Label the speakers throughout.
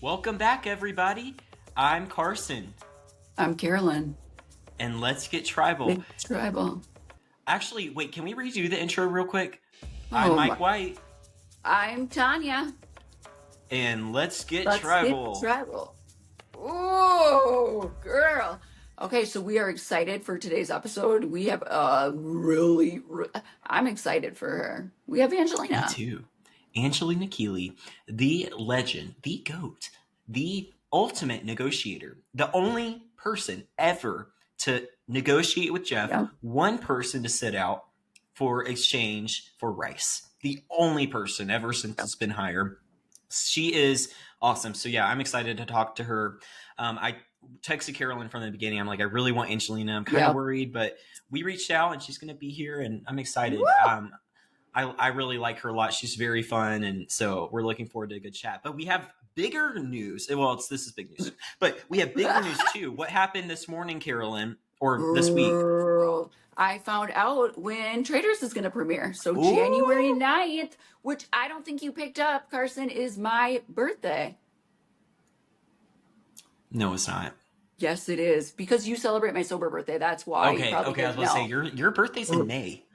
Speaker 1: Welcome back, everybody. I'm Carson.
Speaker 2: I'm Carolyn.
Speaker 1: And let's get tribal.
Speaker 2: It's tribal.
Speaker 1: Actually, wait, can we redo the intro real quick?
Speaker 2: Oh,
Speaker 1: I'm Mike White.
Speaker 2: I'm Tanya.
Speaker 1: And let's get
Speaker 2: Let's
Speaker 1: tribal.
Speaker 2: get tribal. Oh, girl. Okay, so we are excited for today's episode. We have I'm excited for her. We have Angelina.
Speaker 1: Me too. Angelina Keeley, the legend, the GOAT, the ultimate negotiator, the only person ever to negotiate with Jeff, one person to sit out for exchange for rice. The only person ever since it's been hired. She is awesome. So yeah, I'm excited to talk to her. I texted Carolyn from the beginning. I'm like, I really want Angelina. I'm kind of worried, but we reached out and she's going to be here and I'm excited. I really like her a lot. She's very fun. And so we're looking forward to a good chat. But we have bigger news. Well, this is big news. But we have bigger news too. What happened this morning, Carolyn, or this week?
Speaker 2: I found out when Traders is going to premiere. So January 9th, which I don't think you picked up, Carson, is my birthday.
Speaker 1: No, it's not.
Speaker 2: Yes, it is. Because you celebrate my sober birthday. That's why.
Speaker 1: Okay, I was going to say, your birthday's in May.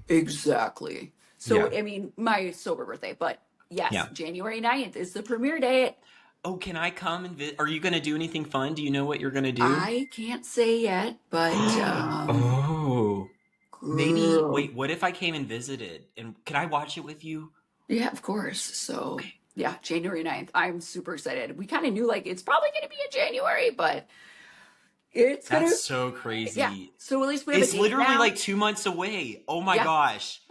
Speaker 2: Exactly. So, I mean, my sober birthday. But yes, January 9th is the premiere date.
Speaker 1: Oh, can I come and visit? Are you going to do anything fun? Do you know what you're going to do?
Speaker 2: I can't say yet, but...
Speaker 1: Maybe, wait, what if I came and visited? And can I watch it with you?
Speaker 2: Yeah, of course. So, yeah, January 9th. I'm super excited. We kind of knew, like, it's probably going to be in January, but it's going to...
Speaker 1: That's so crazy.
Speaker 2: Yeah, so at least we have
Speaker 1: It's literally
Speaker 2: now.
Speaker 1: like 2 months away. Oh, my gosh.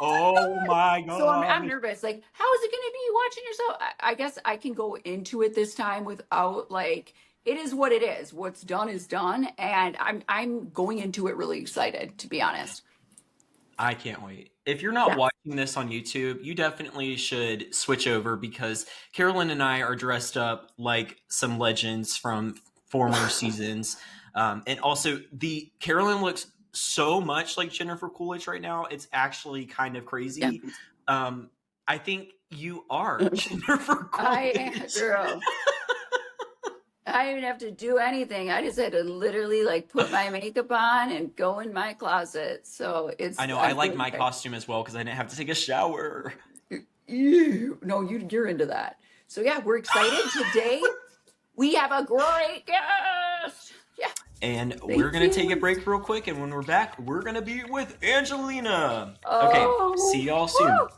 Speaker 1: Oh my god!
Speaker 2: So I'm nervous. Like, how is it going to be watching yourself? I guess I can go into it this time without like it is what it is. What's done is done, and I'm going into it really excited. To be honest,
Speaker 1: I can't wait. If you're not watching this on YouTube, you definitely should switch over because Carolyn and I are dressed up like some legends from former seasons, and also Carolyn looks so much like Jennifer Coolidge right now. It's actually kind of crazy. I think you are Jennifer Coolidge.
Speaker 2: I am, girl. I didn't have to do anything. I just had to literally like put my makeup on and go in my closet. So it's.
Speaker 1: I know. I like my costume as well because I didn't have to take a shower.
Speaker 2: No, you're into that. So yeah, we're excited today. We have a great guest. Yeah.
Speaker 1: And we're going to take a break real quick. And when we're back, we're going to be with Angelina. Okay. See y'all soon.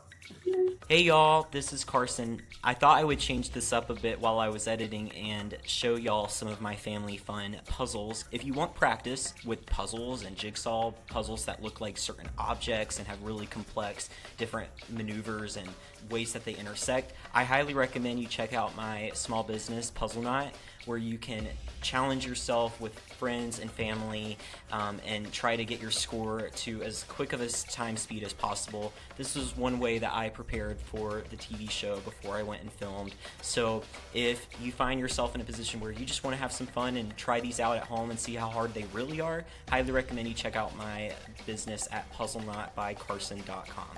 Speaker 1: Hey y'all, this is Carson. I thought I would change this up a bit while I was editing and show y'all some of my family fun puzzles. If you want practice with puzzles and jigsaw puzzles that look like certain objects and have really complex different maneuvers and ways that they intersect, I highly recommend you check out my small business Puzzle Knot, where you can challenge yourself with friends and family and try to get your score to as quick of a time speed as possible. This was one way that I prepared for the TV show before I went and filmed. So if you find yourself in a position where you just want to have some fun and try these out at home and see how hard they really are, highly recommend you check out my business at puzzlenotbycarson.com.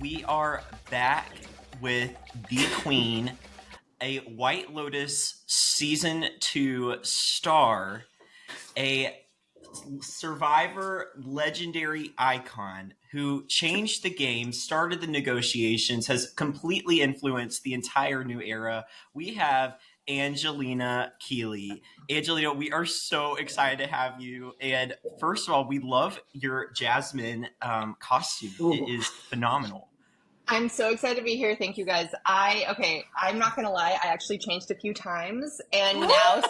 Speaker 1: We are back with the Queen, a White Lotus Season 2 star, a Survivor legendary icon who changed the game, started the negotiations, has completely influenced the entire new era. We have Angelina Keeley. Angelina, we are so excited to have you. And first of all, we love your Jasmine costume. It is phenomenal.
Speaker 3: I'm so excited to be here. Thank you guys. I'm not going to lie. I actually changed a few times and now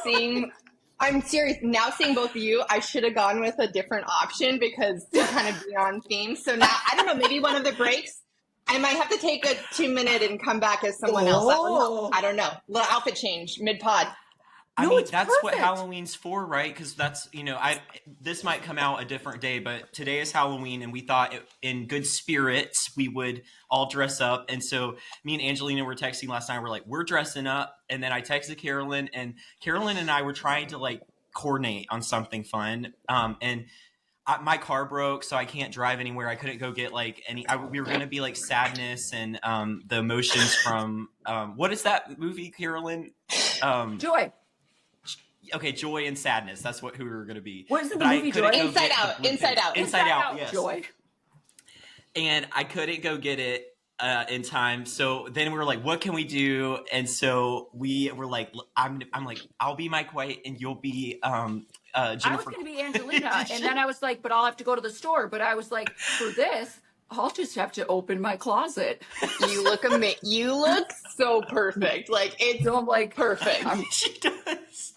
Speaker 3: I'm serious. Now seeing both of you, I should have gone with a different option because to kind of be on theme. So now, I don't know, maybe one of the breaks, I might have to take a 2-minute and come back as someone else. I don't know. Little outfit change mid-pod.
Speaker 1: I mean, that's perfect. What Halloween's for, right? Because that's, this might come out a different day, but today is Halloween, and we thought in good spirits we would all dress up. And so me and Angelina were texting last night. We're like, we're dressing up. And then I texted Carolyn, and Carolyn and I were trying to coordinate on something fun. And my car broke, so I can't drive anywhere. I couldn't go get like we were gonna be like Sadness and the emotions from what is that movie, Carolyn?
Speaker 2: Joy.
Speaker 1: Okay, Joy and Sadness. That's who we were gonna be.
Speaker 2: What is it, the movie Joy?
Speaker 3: Inside Out.
Speaker 1: Inside Out. Yes.
Speaker 2: Joy.
Speaker 1: And I couldn't go get it in time. So then we were like, what can we do? And so we were like, I'm like, I'll be Mike White and you'll be Jennifer.
Speaker 2: I was going to be Angelina. And then I was like, but I'll have to go to the store. But I was like, for this, I'll just have to open my closet.
Speaker 3: You look amazing. You look so perfect. Like, it's
Speaker 2: so I'm like,
Speaker 3: perfect.
Speaker 1: She does.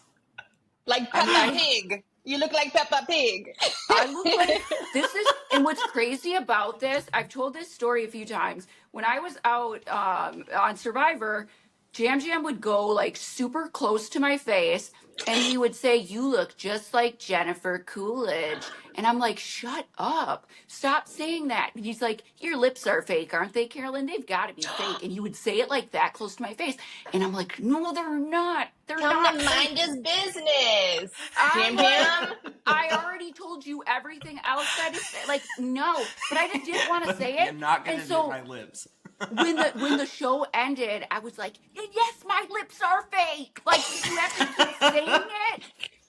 Speaker 3: Like Peppa Pig. You look like Peppa Pig.
Speaker 2: I look like this is, and what's crazy about this, I've told this story a few times. When I was out on Survivor, Jam Jam would go like super close to my face and he would say, you look just like Jennifer Coolidge. And I'm like, shut up. Stop saying that. And he's like, your lips are fake, aren't they, Carolyn? They've got to be fake. And he would say it like that close to my face. And I'm like, no, they're not. They're not.
Speaker 3: Come to mind his business. Jam Jam.
Speaker 2: I already told you everything else that is like, no. But I just didn't want to say it.
Speaker 1: I'm not going to do my lips.
Speaker 2: when the show ended, I was like, yes, my lips are fake. Like, you have to keep saying it.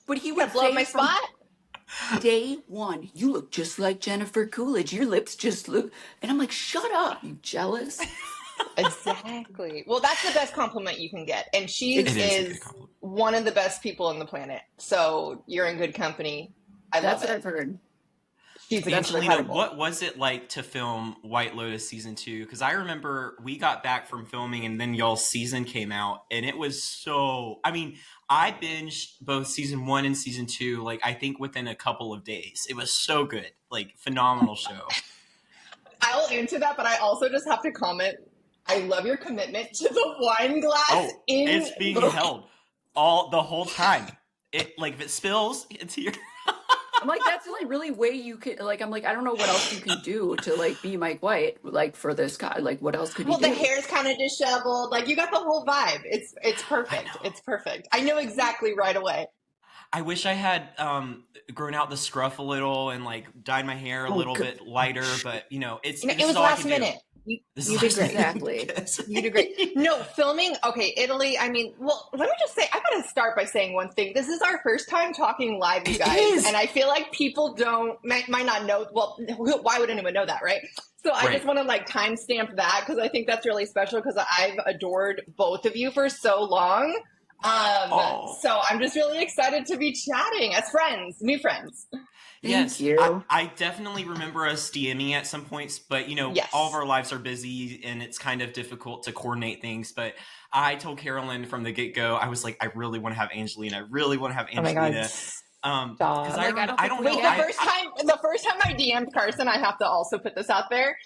Speaker 2: But he would
Speaker 3: blow
Speaker 2: say
Speaker 3: up my spot.
Speaker 2: Day one, you look just like Jennifer Coolidge. Your lips just look, and I'm like, shut up, you jealous.
Speaker 3: Exactly. Well, that's the best compliment you can get, and she is one of the best people on the planet. So you're in good company.
Speaker 2: That's what I've heard.
Speaker 1: Angelina, what was it like to film White Lotus season 2? Because I remember we got back from filming and then y'all's season came out and it was so, I mean, I binged both season 1 and season 2, like I think within a couple of days. It was so good, like phenomenal show.
Speaker 3: I'll answer that, but I also just have to comment. I love your commitment to the wine glass.
Speaker 1: It's being held the whole time. It like if it spills into your.
Speaker 2: I'm like, that's the only really way you could, like, I'm like, I don't know what else you can do to, like, be Mike White, like, for this guy. Like, what else could you do?
Speaker 3: Well, the hair's kind of disheveled. Like, you got the whole vibe. It's perfect. It's perfect. I know exactly right away.
Speaker 1: I wish I had grown out the scruff a little and, like, dyed my hair a little bit lighter, but, you know, it was
Speaker 3: last minute. You did great.
Speaker 2: Exactly.
Speaker 3: You did great. No, filming, okay, Italy, I mean, well, let me just say, I gotta start by saying one thing. This is our first time talking live, you guys. And I feel like people might not know, well, why would anyone know that, right? So I just want to, like, timestamp that because I think that's really special because I've adored both of you for so long. So I'm just really excited to be chatting as friends, new friends.
Speaker 1: Thank you. I definitely remember us DMing at some points, but you know, all of our lives are busy and it's kind of difficult to coordinate things. But I told Carolyn from the get-go, I was like, I really want to have Angelina. I really want to have Angelina.
Speaker 3: Oh my God.
Speaker 1: I don't know.
Speaker 3: The first time I DM'd Carson, I have to also put this out there.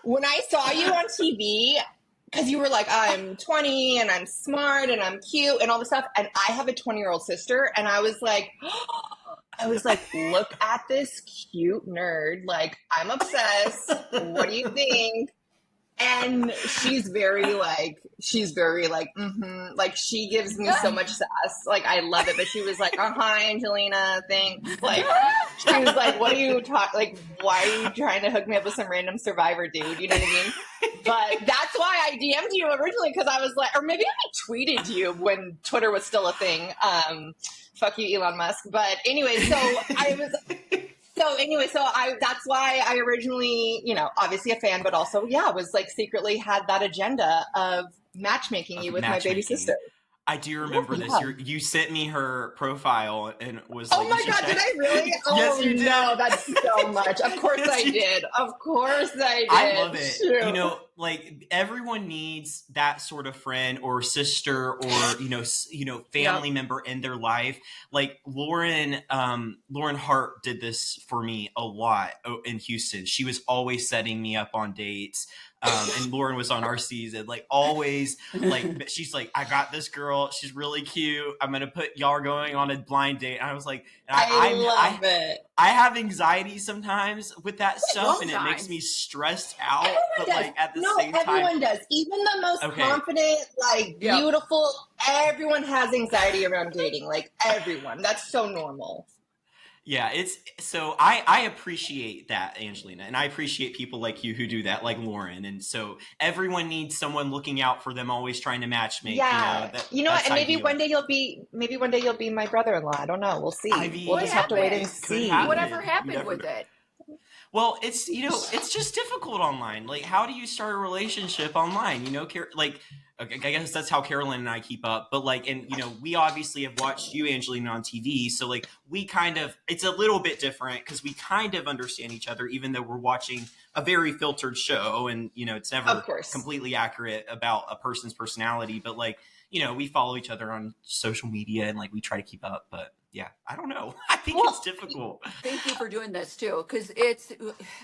Speaker 3: When I saw you on TV, because you were like, I'm 20 and I'm smart and I'm cute and all this stuff. And I have a 20-year-old sister. And I was like, look at this cute nerd. Like, I'm obsessed. What do you think? And she's very like, like she gives me so much sass. Like, I love it. But she was like, hi, Angelina, thanks. Like, she was like, what are you like, why are you trying to hook me up with some random Survivor dude? You know what I mean? But that's why I DM'd you originally, because I was like, or maybe I tweeted you when Twitter was still a thing. Fuck you, Elon Musk. But anyway, so that's why I originally, you know, obviously a fan, but also, was like secretly had that agenda of matchmaking you with my baby sister.
Speaker 1: I do remember this. You sent me her profile and was like,
Speaker 3: oh my God, did I really?
Speaker 1: Yes, you did.
Speaker 3: No, that's so much. Of course I did. Of course I did.
Speaker 1: I love it. Shoot. You know, like everyone needs that sort of friend or sister or, you know, family member in their life. Like Lauren Hart did this for me a lot in Houston. She was always setting me up on dates. And Lauren was on our season, like always, like she's like, I got this girl. She's really cute. I'm going to put y'all going on a blind date. And I was like,
Speaker 3: I love it.
Speaker 1: I have anxiety sometimes with that stuff and it makes me stressed out.
Speaker 3: Everyone
Speaker 1: but
Speaker 3: does.
Speaker 1: like at the same time.
Speaker 3: Everyone does. Even the most confident, like beautiful, everyone has anxiety around dating. Like everyone. That's so normal.
Speaker 1: Yeah, it's so I appreciate that, Angelina, and I appreciate people like you who do that, like Lauren. And so everyone needs someone looking out for them, always trying to matchmake.
Speaker 3: Yeah. You know what?
Speaker 1: That's
Speaker 3: And maybe
Speaker 1: ideal.
Speaker 3: one day you'll be my brother-in-law. I don't know. We'll
Speaker 1: I
Speaker 3: see. We'll
Speaker 2: What
Speaker 3: just
Speaker 1: mean,
Speaker 3: have to wait
Speaker 2: happened?
Speaker 3: and
Speaker 1: it could
Speaker 3: see.
Speaker 2: Whatever
Speaker 1: happen. You
Speaker 2: happened
Speaker 1: never
Speaker 2: with
Speaker 1: know.
Speaker 2: it?
Speaker 1: Well, it's just difficult online. Like, how do you start a relationship online? Like, okay, I guess that's how Carolyn and I keep up. But like, and we obviously have watched you, Angelina, on TV. So like, it's a little bit different because we kind of understand each other, even though we're watching a very filtered show, and it's
Speaker 3: Of
Speaker 1: never
Speaker 3: course.
Speaker 1: completely accurate about a person's personality. But like, we follow each other on social media and like we try to keep up. But yeah, I don't know. I think it's
Speaker 3: Well,
Speaker 1: difficult.
Speaker 2: Thank you for doing this too, because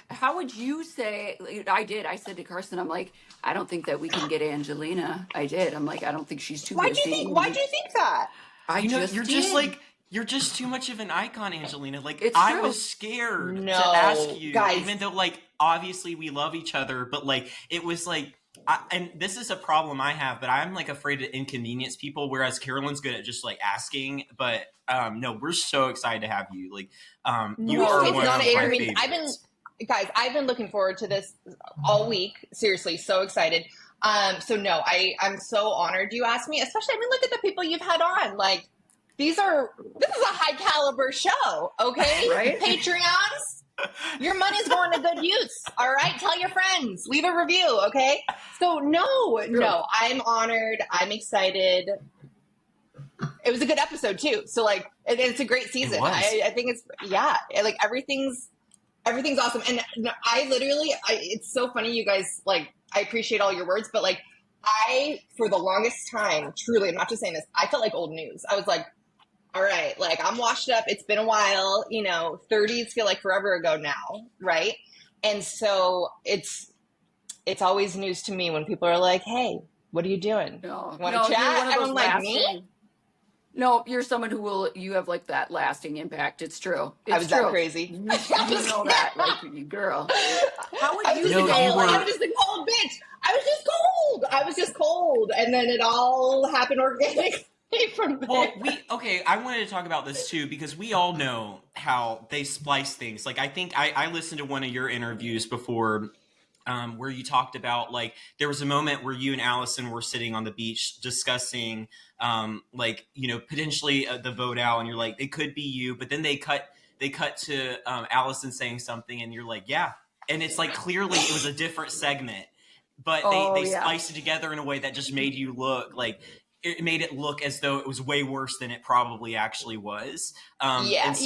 Speaker 2: how would you say? I said to Carson, I'm like, I don't think that we can get Angelina. I did. I'm like, I don't think she's too busy.
Speaker 3: why do you think that?
Speaker 2: I just
Speaker 1: You're just
Speaker 2: did.
Speaker 1: like you're just too much of an icon, Angelina. Like
Speaker 2: It's
Speaker 1: I
Speaker 2: true.
Speaker 1: was scared to ask
Speaker 3: No,
Speaker 1: you,
Speaker 3: guys.
Speaker 1: even though like obviously we love each other, but like it was like and this is a problem I have, but I'm like afraid to inconvenience people, whereas Carolyn's good at just like asking. But no, we're so excited to have you. Like you
Speaker 3: No,
Speaker 1: are
Speaker 3: it's
Speaker 1: one
Speaker 3: not
Speaker 1: of
Speaker 3: an
Speaker 1: my
Speaker 3: inconvenience.
Speaker 1: favorites.
Speaker 3: I've been looking forward to this all week. Seriously, so excited. So no, I'm so honored you asked me, especially, I mean, look at the people you've had on. Like, this is a high caliber show, okay?
Speaker 2: Right?
Speaker 3: Patreons, your money's going to good use. All right. Tell your friends, leave a review. Okay. So no, I'm honored. I'm excited. It was a good episode too. So like, it's a great season.
Speaker 1: It was.
Speaker 3: I think like everything's awesome. And it's so funny, you guys, like, I appreciate all your words, but like, for the longest time, truly, I'm not just saying this, I felt like old news. I was like, all right, like, I'm washed up. It's been a while, 30s feel like forever ago now. Right. And so it's always news to me when people are like, hey, what are you doing?
Speaker 2: No,
Speaker 3: Want
Speaker 2: no,
Speaker 3: to
Speaker 2: you're
Speaker 3: chat?
Speaker 2: one of
Speaker 3: And
Speaker 2: those
Speaker 3: I'm like, me?
Speaker 2: lasting. No, you're someone you have like that lasting impact. It's true. It's
Speaker 3: I was
Speaker 2: true.
Speaker 3: that crazy.
Speaker 2: You know that, like, girl. How would you
Speaker 1: No,
Speaker 2: say?
Speaker 1: you were-
Speaker 3: I was just a cold bitch. I was just cold. And then it all happened organically from there.
Speaker 1: Well, I wanted to talk about this too, because we all know how they splice things. Like, I think I listened to one of your interviews before, where you talked about, like, there was a moment where you and Allison were sitting on the beach discussing, potentially the vote out, and you're like, it could be you, but then they cut to Allison saying something, and you're like, yeah, and it's like clearly it was a different segment, but they spliced it together in a way that just made you look like. It made it look as though it was way worse than it probably actually was.
Speaker 3: Yeah.
Speaker 1: Does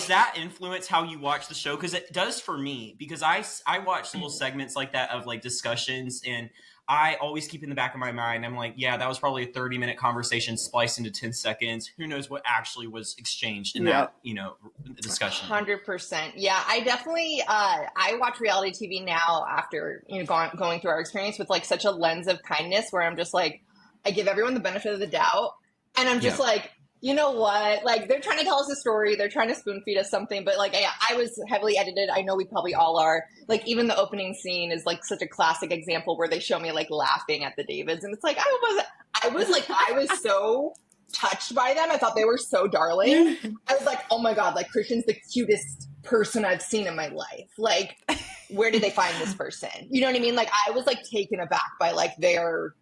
Speaker 1: that influence how you watch the show? Because it does for me. Because I watch little segments like that of like discussions, and I always keep in the back of my mind, I'm like, yeah, that was probably a 30-minute conversation spliced into 10 seconds. Who knows what actually was exchanged in that discussion?
Speaker 3: 100%. Yeah, I definitely I watch reality TV now after going through our experience with like such a lens of kindness, where I'm just like, I give everyone the benefit of the doubt, and I'm just like, you know what? Like, they're trying to tell us a story. They're trying to spoon feed us something. But like, yeah, I was heavily edited. I know we probably all are. Like, even the opening scene is like such a classic example where they show me like laughing at the Davids, and it's like I was so touched by them. I thought they were so darling. I was like, oh my God, like, Christian's the cutest person I've seen in my life. Like, where did they find this person? You know what I mean? Like, I was like taken aback by like their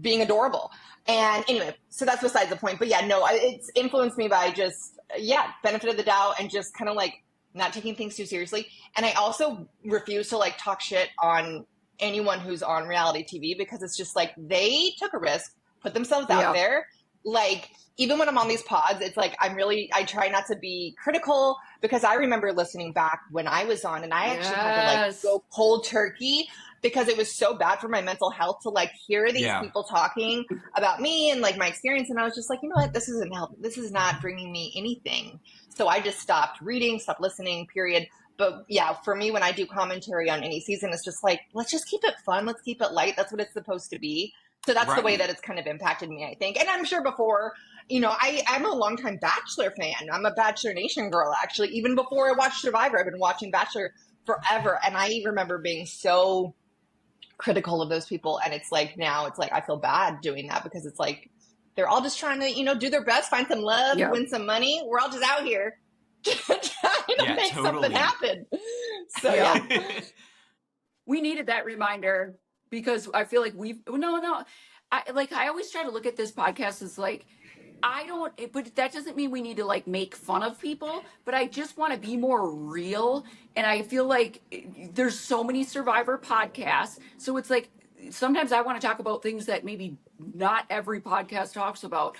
Speaker 3: being adorable. And anyway, so that's besides the point. But yeah, no, it's influenced me by just, benefit of the doubt, and just kind of like not taking things too seriously. And I also refuse to like talk shit on anyone who's on reality TV, because it's just like, they took a risk, put themselves out there. Like, even when I'm on these pods, it's like, I try not to be critical, because I remember listening back when I was on, and I actually had to like go cold turkey, because it was so bad for my mental health to like hear these people talking about me and like my experience. And I was just like, you know what, this isn't helping. This is not bringing me anything. So I just stopped reading, stopped listening, period. But yeah, for me, when I do commentary on any season, it's just like, let's just keep it fun. Let's keep it light. That's what it's supposed to be. So that's the way that it's kind of impacted me, I think. And I'm sure before, I'm a longtime Bachelor fan. I'm a Bachelor Nation girl, actually. Even before I watched Survivor, I've been watching Bachelor forever. And I remember being so critical of those people. And it's like, now it's like, I feel bad doing that, because it's like, they're all just trying to, do their best, find some love, win some money. We're all just out here trying to make something happen. So yeah.
Speaker 2: We needed that reminder because I feel like I always try to look at this podcast as like, but that doesn't mean we need to like make fun of people, but I just want to be more real. And I feel like there's so many Survivor podcasts. So it's like, sometimes I want to talk about things that maybe not every podcast talks about,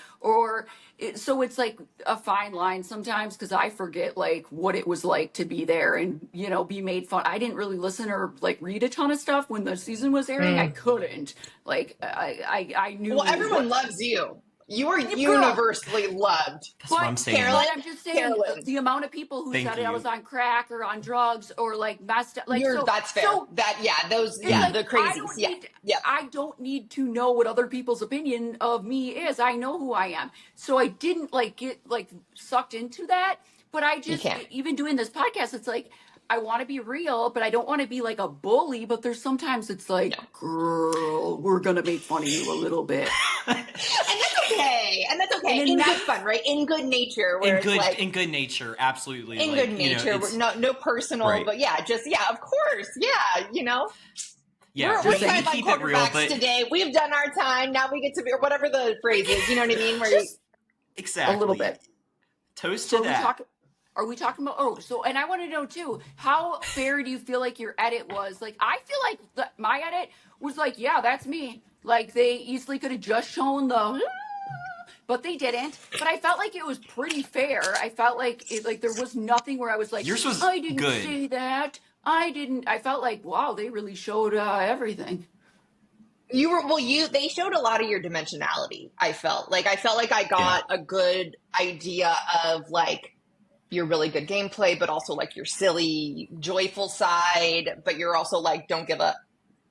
Speaker 2: so it's like a fine line sometimes because I forget like what it was like to be there and be made fun. I didn't really listen or like read a ton of stuff when the season was airing. I couldn't like I knew.
Speaker 3: Well, everyone loves you. You are universally loved.
Speaker 1: That's what I'm saying.
Speaker 3: Carolyn,
Speaker 2: I'm just saying the amount of people who said I was on crack or on drugs or like messed up. Like,
Speaker 3: that's fair. The crazies.
Speaker 2: I don't need to know what other people's opinion of me is. I know who I am. So I didn't like get like sucked into that. But I just, even doing this podcast, it's like, I want to be real, but I don't want to be like a bully. But there's sometimes it's like, girl, we're going to make fun of you a little bit.
Speaker 3: And that's okay. In good fun, right? In good nature.
Speaker 1: In good nature, absolutely.
Speaker 3: In good nature. No personal, but of course. Yeah,
Speaker 1: Yeah,
Speaker 3: we're kind of like quarterbacks today. We've done our time. Now we get to be, or whatever the phrase is. You know what I mean?
Speaker 1: Exactly.
Speaker 2: A little bit.
Speaker 1: Toast to that.
Speaker 2: Are we talking about, and I want to know too, how fair do you feel like your edit was? Like, I feel like my edit was like, yeah, that's me. Like, they easily could have just shown but they didn't. But I felt like it was pretty fair. I felt like there was nothing where I was like,
Speaker 1: yours was
Speaker 2: I didn't
Speaker 1: good.
Speaker 2: say that. I felt like, wow, they really showed everything.
Speaker 3: They showed a lot of your dimensionality. I felt like I got a good idea of like, your really good gameplay, but also like your silly, joyful side, but you're also like, don't give up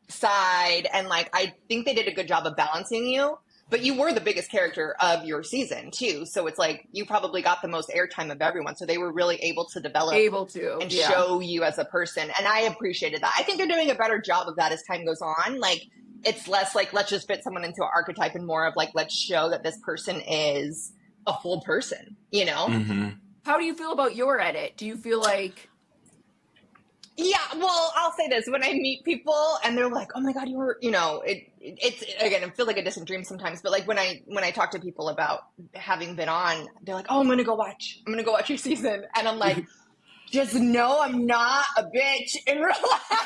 Speaker 3: side. And like, I think they did a good job of balancing you, but you were the biggest character of your season too. So it's like, you probably got the most airtime of everyone. So they were really able to develop and show you as a person. And I appreciated that. I think they're doing a better job of that as time goes on. Like, it's less like, let's just fit someone into an archetype and more of like, let's show that this person is a full person,
Speaker 1: Mm-hmm.
Speaker 2: How do you feel about your edit? Do you feel like...
Speaker 3: Yeah, well, I'll say this. When I meet people and they're like, oh my God, you were, it's, again, it feels like a distant dream sometimes, but like when I talk to people about having been on, they're like, oh, I'm going to go watch your season. And I'm like, just know I'm not a bitch in real life.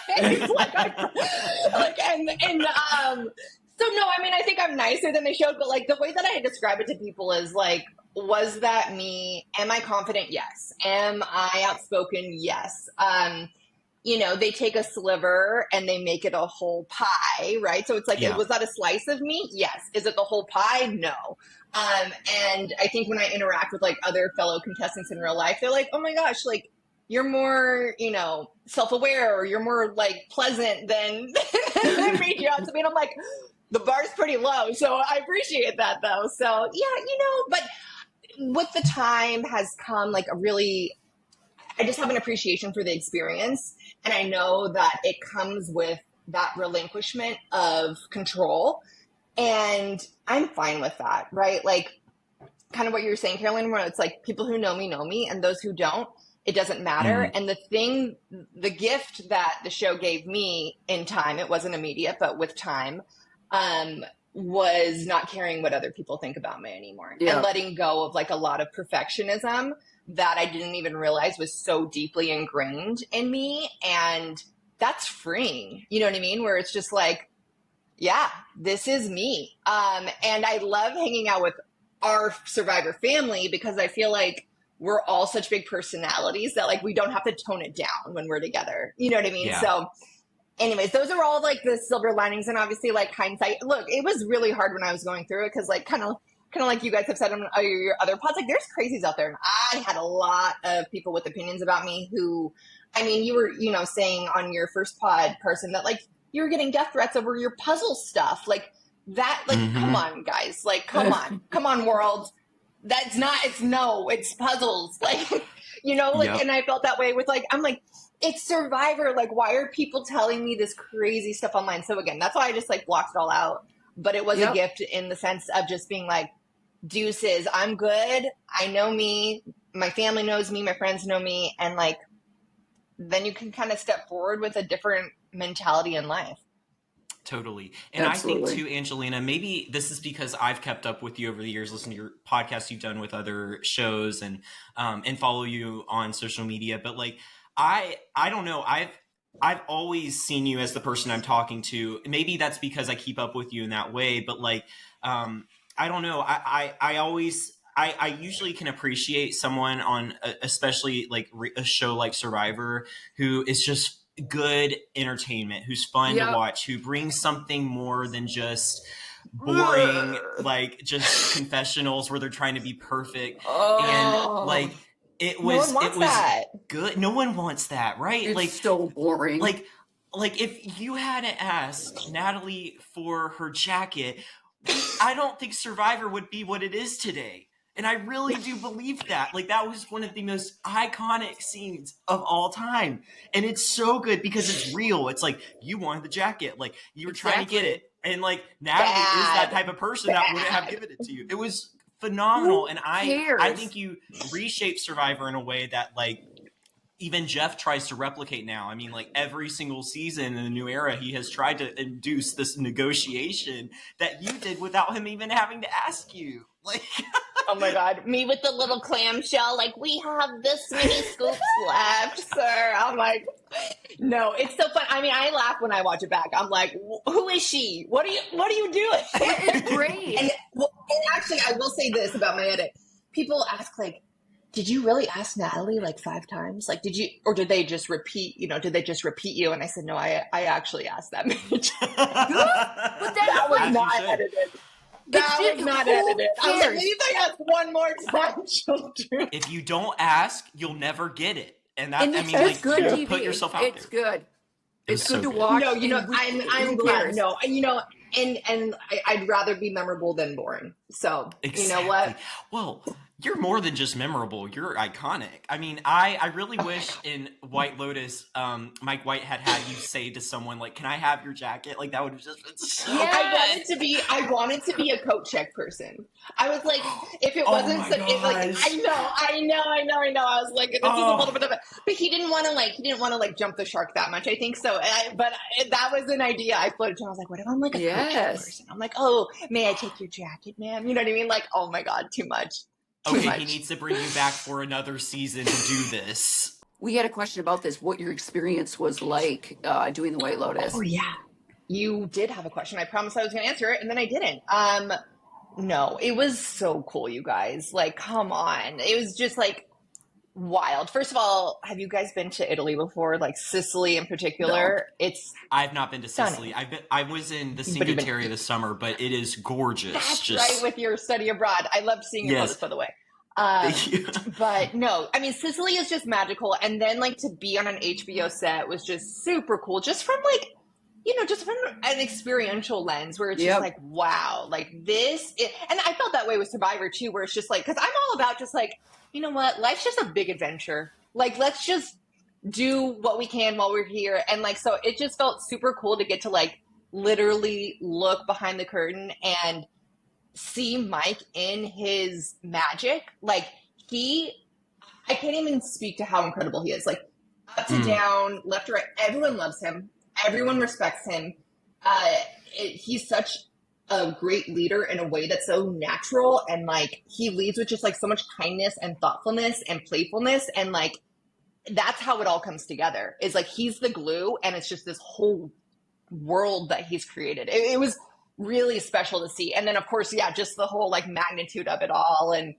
Speaker 3: So no, I mean, I think I'm nicer than they showed, but like the way that I describe it to people is like, was that me? Am I confident? Yes. Am I outspoken? Yes. They take a sliver and they make it a whole pie, right? So it's like, was that a slice of me? Yes. Is it the whole pie? No. And I think when I interact with like other fellow contestants in real life, they're like, oh my gosh, like you're more, self-aware or you're more like pleasant than me. And I'm like, the bar's pretty low. So I appreciate that though. So yeah, but with the time has come like I just have an appreciation for the experience. And I know that it comes with that relinquishment of control. And I'm fine with that, right? Like kind of what you were saying, Carolyn, where it's like people who know me, and those who don't, it doesn't matter. And the gift that the show gave me in time, it wasn't immediate, but with time, was not caring what other people think about me anymore and letting go of like a lot of perfectionism that I didn't even realize was so deeply ingrained in me. And that's freeing. You know what I mean? Where it's just like, yeah, this is me. And I love hanging out with our Survivor family because I feel like we're all such big personalities that like, we don't have to tone it down when we're together. You know what I mean? Yeah. So anyways, those are all like the silver linings and obviously like hindsight. Look, it was really hard when I was going through it because like kind of like you guys have said on your other pods, like there's crazies out there. And I had a lot of people with opinions about me who, I mean, you were, saying on your first pod, Carson, that like you were getting death threats over your puzzle stuff. Like that, like, come on guys, like, come on world. It's puzzles. Like, and I felt that way with like, I'm like, it's Survivor. Like, why are people telling me this crazy stuff online? So again, that's why I just like blocked it all out. But it was a gift in the sense of just being like, deuces, I'm good. I know me. My family knows me. My friends know me. And like, then you can kind of step forward with a different mentality in life.
Speaker 1: Totally. And
Speaker 2: Absolutely.
Speaker 1: I think too, Angelina, maybe this is because I've kept up with you over the years, listened to your podcasts you've done with other shows and follow you on social media. But like, I don't know. I've always seen you as the person I'm talking to. Maybe that's because I keep up with you in that way. But like, I don't know. I usually can appreciate someone on, especially like a show like Survivor, who is just good entertainment, who's fun to watch, who brings something more than just boring, like just confessionals where they're trying to be perfect. And like, it was
Speaker 3: that.
Speaker 1: good. No one wants that, right?
Speaker 2: It's
Speaker 1: like
Speaker 2: so boring.
Speaker 1: Like if you hadn't asked Natalie for her jacket, I don't think Survivor would be what it is today. And I really do believe that. Like, that was one of the most iconic scenes of all time. And it's so good because it's real. It's like, you wanted the jacket. Like, you were trying to get it. And, like, Natalie is that type of person that wouldn't have given it to you. It was phenomenal. And I think you reshaped Survivor in a way that, like, even Jeff tries to replicate now. I mean, like, every single season in the new era, he has tried to induce this negotiation that you did without him even having to ask you. Like,
Speaker 3: oh my God, me with the little clamshell, like, we have this many scoops left, sir. I'm like, no, it's so fun. I mean, I laugh when I watch it back. I'm like, who is she? What are you doing?
Speaker 2: It's great.
Speaker 3: And actually, I will say this about my edit. People ask, like, did you really ask Natalie like 5 times? Like, did they just repeat, did they just repeat you? And I said, no, I actually asked that many times.
Speaker 2: But that
Speaker 3: was not edited. That was not edited. I was like, maybe if I ask one more time, she'll do.
Speaker 1: If you don't ask, you'll never get it. And that,
Speaker 2: and
Speaker 1: I mean, like,
Speaker 2: good TV.
Speaker 1: Put yourself out there.
Speaker 2: It's good. It's
Speaker 1: so
Speaker 2: good to watch.
Speaker 3: No, I'm glad. No, and I'd rather be memorable than boring. So,
Speaker 1: exactly.
Speaker 3: You know what?
Speaker 1: Well, you're more than just memorable. You're iconic. I mean, I really wish in White Lotus, Mike White had you say to someone, like, can I have your jacket? Like, that would have just been so
Speaker 3: good. I wanted to be a coat check person. I was like, if it wasn't I know. I was like, this is a little bit of it. But he didn't want to jump the shark that much, I think so. But that was an idea I floated to. I was like, what if I'm like a coat check person? I'm like, oh, may I take your jacket, ma'am? You know what I mean? Like, oh my God, too much.
Speaker 1: Okay, he needs to bring you back for another season to do this.
Speaker 2: We had a question about this, what your experience was like doing the White Lotus.
Speaker 3: Oh, yeah. You did have a question. I promised I was going to answer it, and then I didn't. No, it was so cool, you guys. Like, come on. It was just, like, wild. First of all, have you guys been to Italy before? Like, Sicily in particular? No.
Speaker 1: I've not been to Sicily. I was in the Cinque Terre this summer, but it is gorgeous.
Speaker 3: That's right, with your study abroad. I loved seeing your photos, by the way.
Speaker 1: Thank you.
Speaker 3: But no, I mean, Sicily is just magical. And then, like, to be on an HBO set was just super cool. Just from, like, just from an experiential lens where it's just like, wow, like and I felt that way with Survivor too, where it's just like, because I'm all about just like, you know what, life's just a big adventure. Like, let's just do what we can while we're here. And like, so it just felt super cool to get to like literally look behind the curtain and see Mike in his magic. Like, I can't even speak to how incredible he is. Like, up to down, left to right, everyone loves him. Everyone respects him. He's such a great leader in a way that's so natural, and like he leads with just like so much kindness and thoughtfulness and playfulness, and like that's how it all comes together. Is like he's the glue, and it's just this whole world that he's created. It was really special to see, and then of course, just the whole like magnitude of it all, and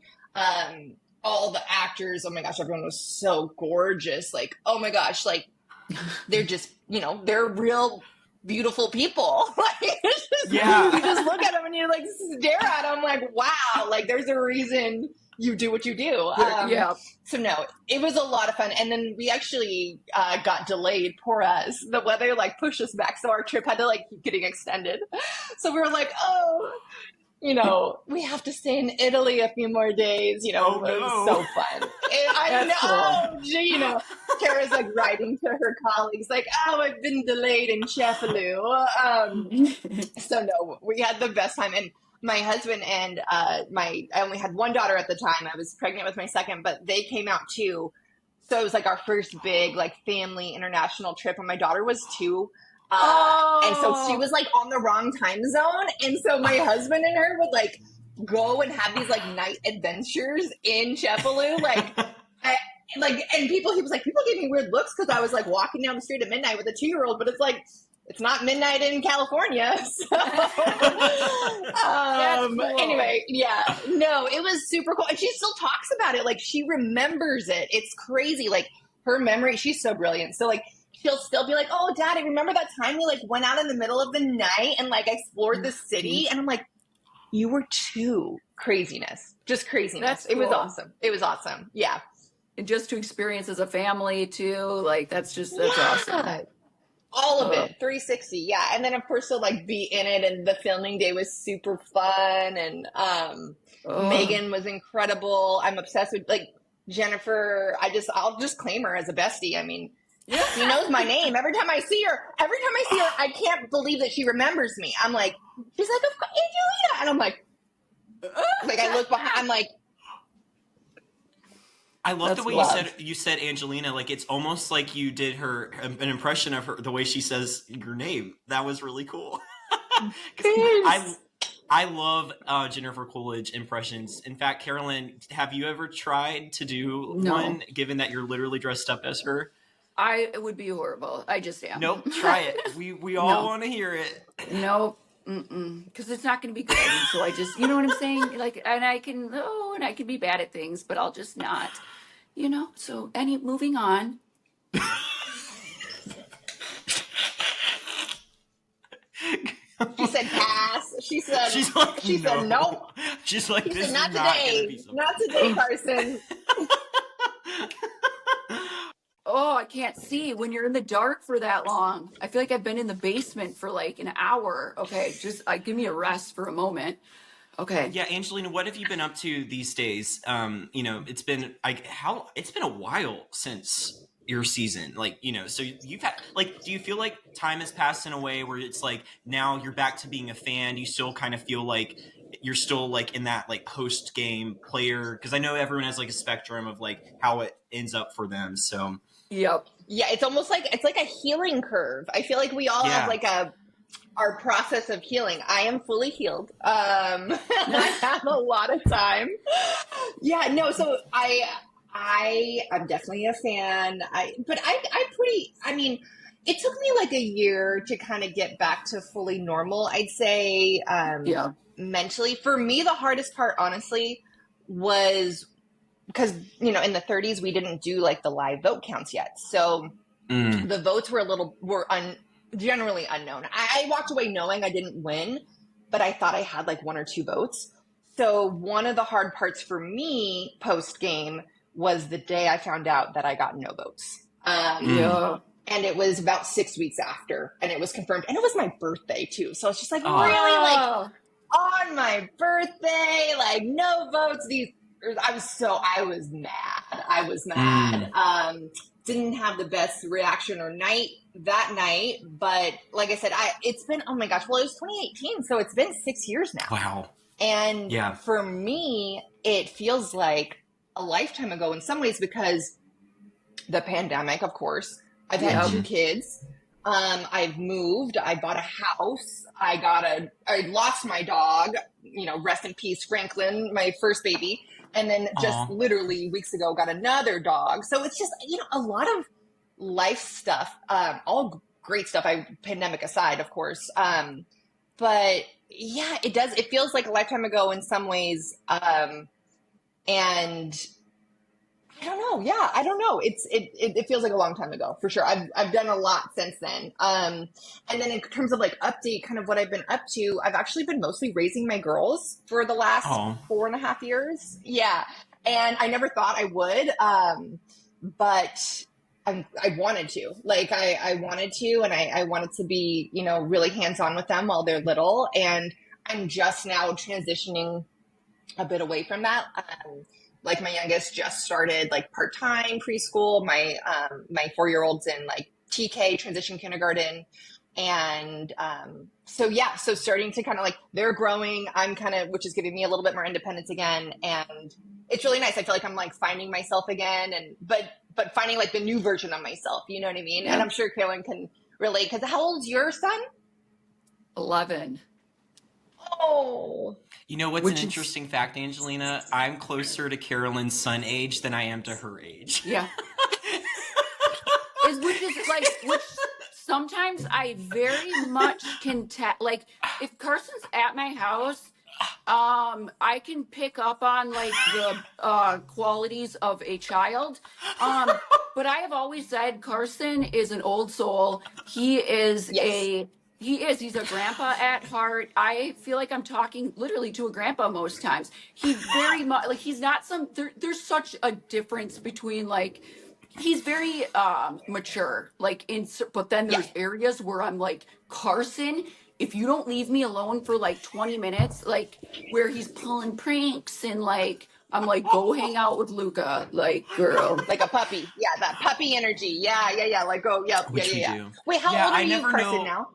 Speaker 3: all the actors. Oh my gosh, everyone was so gorgeous. Like, oh my gosh, like. They're just, they're real beautiful people. Like, you just look at them and you like stare at them like, wow, like there's a reason you do what you do. So no, it was a lot of fun. And then we actually got delayed. Poor us. The weather like pushed us back. So our trip had to like keep getting extended. So we were like, we have to stay in Italy a few more days. It was so fun. I know. Cool. Tara's like writing to her colleagues like, oh, I've been delayed in Cefalu. So no, we had the best time. And my husband and I only had one daughter at the time. I was pregnant with my second, but they came out too. So it was like our first big like family international trip, and my daughter was 2. And so she was like on the wrong time zone. And so my husband and her would like go and have these like night adventures in Chepaloo. And he was like, people gave me weird looks because I was like walking down the street at midnight with a 2-year-old, but it's like, it's not midnight in California. So,
Speaker 2: Cool.
Speaker 3: Anyway, yeah, no, it was super cool. And she still talks about it. Like she remembers it. It's crazy. Like her memory, she's so brilliant. So like, she'll still be like, oh, Daddy, remember that time we like went out in the middle of the night and like explored the city? And I'm like, you were 2. Craziness. Just craziness.
Speaker 2: That's
Speaker 3: It was
Speaker 2: cool.
Speaker 3: awesome. It was awesome. Yeah.
Speaker 2: And just to experience as a family too, like that's awesome.
Speaker 3: All of it, 360, yeah. And then of course to like be in it, and the filming day was super fun, and Megan was incredible. I'm obsessed with like Jennifer. I'll just claim her as a bestie. I mean, she knows my name. Every time I see her, I can't believe that she remembers me. I'm like, she's like, of course, Angelina, and I'm like I look behind, I'm like,
Speaker 1: I love the way you said Angelina. Like it's almost like you did an impression of her, the way she says your name. That was really cool. I love Jennifer Coolidge impressions. In fact, Carolyn, have you ever tried to do one? Given that you're literally dressed up as her,
Speaker 2: it would be horrible. I just am.
Speaker 1: Nope, try it. We all want to hear it.
Speaker 2: Nope. Because it's not going to be good. And so I just, you know what I'm saying? Like, and I can be bad at things, but I'll just not. So moving on.
Speaker 3: She said pass. She said no.
Speaker 1: She's like, this is
Speaker 3: not
Speaker 1: today.
Speaker 3: Not today, Carson.
Speaker 2: Oh, I can't see when you're in the dark for that long. I feel like I've been in the basement for like an hour. Okay, just give me a rest for a moment. Okay.
Speaker 1: Yeah, Angelina, what have you been up to these days? It's been a while since your season. So you've had do you feel like time has passed in a way where it's like now you're back to being a fan? You still kind of feel like you're still like in that like post game player, because I know everyone has like a spectrum of like how it ends up for them. So
Speaker 2: yep.
Speaker 3: Yeah, it's almost like a healing curve. I feel like we all have like our process of healing. I am fully healed. I have a lot of time. Yeah, no, so I'm definitely a fan. It took me like a year to kind of get back to fully normal. I'd say mentally. For me, the hardest part, honestly, was because, in the 30s, we didn't do like the live vote counts yet. So the votes were generally unknown. I walked away knowing I didn't win, but I thought I had like 1 or 2 votes. So one of the hard parts for me post game was the day I found out that I got no votes. And it was about 6 weeks after, and it was confirmed, and it was my birthday too. So it's just like really like on my birthday, like no votes. I was mad. Didn't have the best reaction that night, but like I said, it's been, oh my gosh, well, it was 2018, so it's been 6 years now.
Speaker 1: Wow.
Speaker 3: And for me, it feels like a lifetime ago in some ways, because the pandemic, of course, I've had 2 kids. I've moved, I bought a house, I lost my dog, rest in peace, Franklin, my first baby. And then just literally weeks ago got another dog. So it's just, a lot of life stuff, all great stuff, pandemic aside, of course. But yeah, it feels like a lifetime ago in some ways. And I don't know. Yeah, I don't know. It feels like a long time ago for sure. I've done a lot since then. And then in terms of like update, kind of what I've been up to, I've actually been mostly raising my girls for the last 4.5 years. Yeah, and I never thought I would, but I wanted to. Like I wanted to, and I wanted to be really hands on with them while they're little. And I'm just now transitioning a bit away from that. Like my youngest just started like part-time preschool. My 4-year-old's in like TK, transition kindergarten. And so yeah, so starting to kind of like, they're growing, I'm kind of, which is giving me a little bit more independence again, and it's really nice. I feel like I'm like finding myself again, and but finding like the new version of myself, you know what I mean?
Speaker 2: Yeah.
Speaker 3: And I'm sure Carolyn can relate, because how old's your son?
Speaker 2: 11.
Speaker 3: Oh,
Speaker 1: You know what's
Speaker 2: Which
Speaker 1: an
Speaker 2: is-
Speaker 1: interesting fact, Angelina? I'm closer to Carolyn's son age than I am to her age.
Speaker 2: Yeah. Which sometimes I very much can like, if Carson's at my house, I can pick up on like the qualities of a child. But I have always said Carson is an old soul. He is
Speaker 3: yes.
Speaker 2: he's a grandpa at heart. I feel like I'm talking literally to a grandpa most times. He very much, like, he's not there's such a difference between, like, he's very mature, like, but then there's areas where I'm like, Carson, if you don't leave me alone for like 20 minutes, like, where he's pulling pranks, and like, I'm like, go hang out with Luca, like, girl.
Speaker 3: Like a puppy. Yeah, that puppy energy. Yeah. Like, oh, yep.
Speaker 1: Which we
Speaker 3: Yeah.
Speaker 1: do.
Speaker 3: Wait, how old are you,
Speaker 1: never
Speaker 3: Carson,
Speaker 1: know.
Speaker 3: now?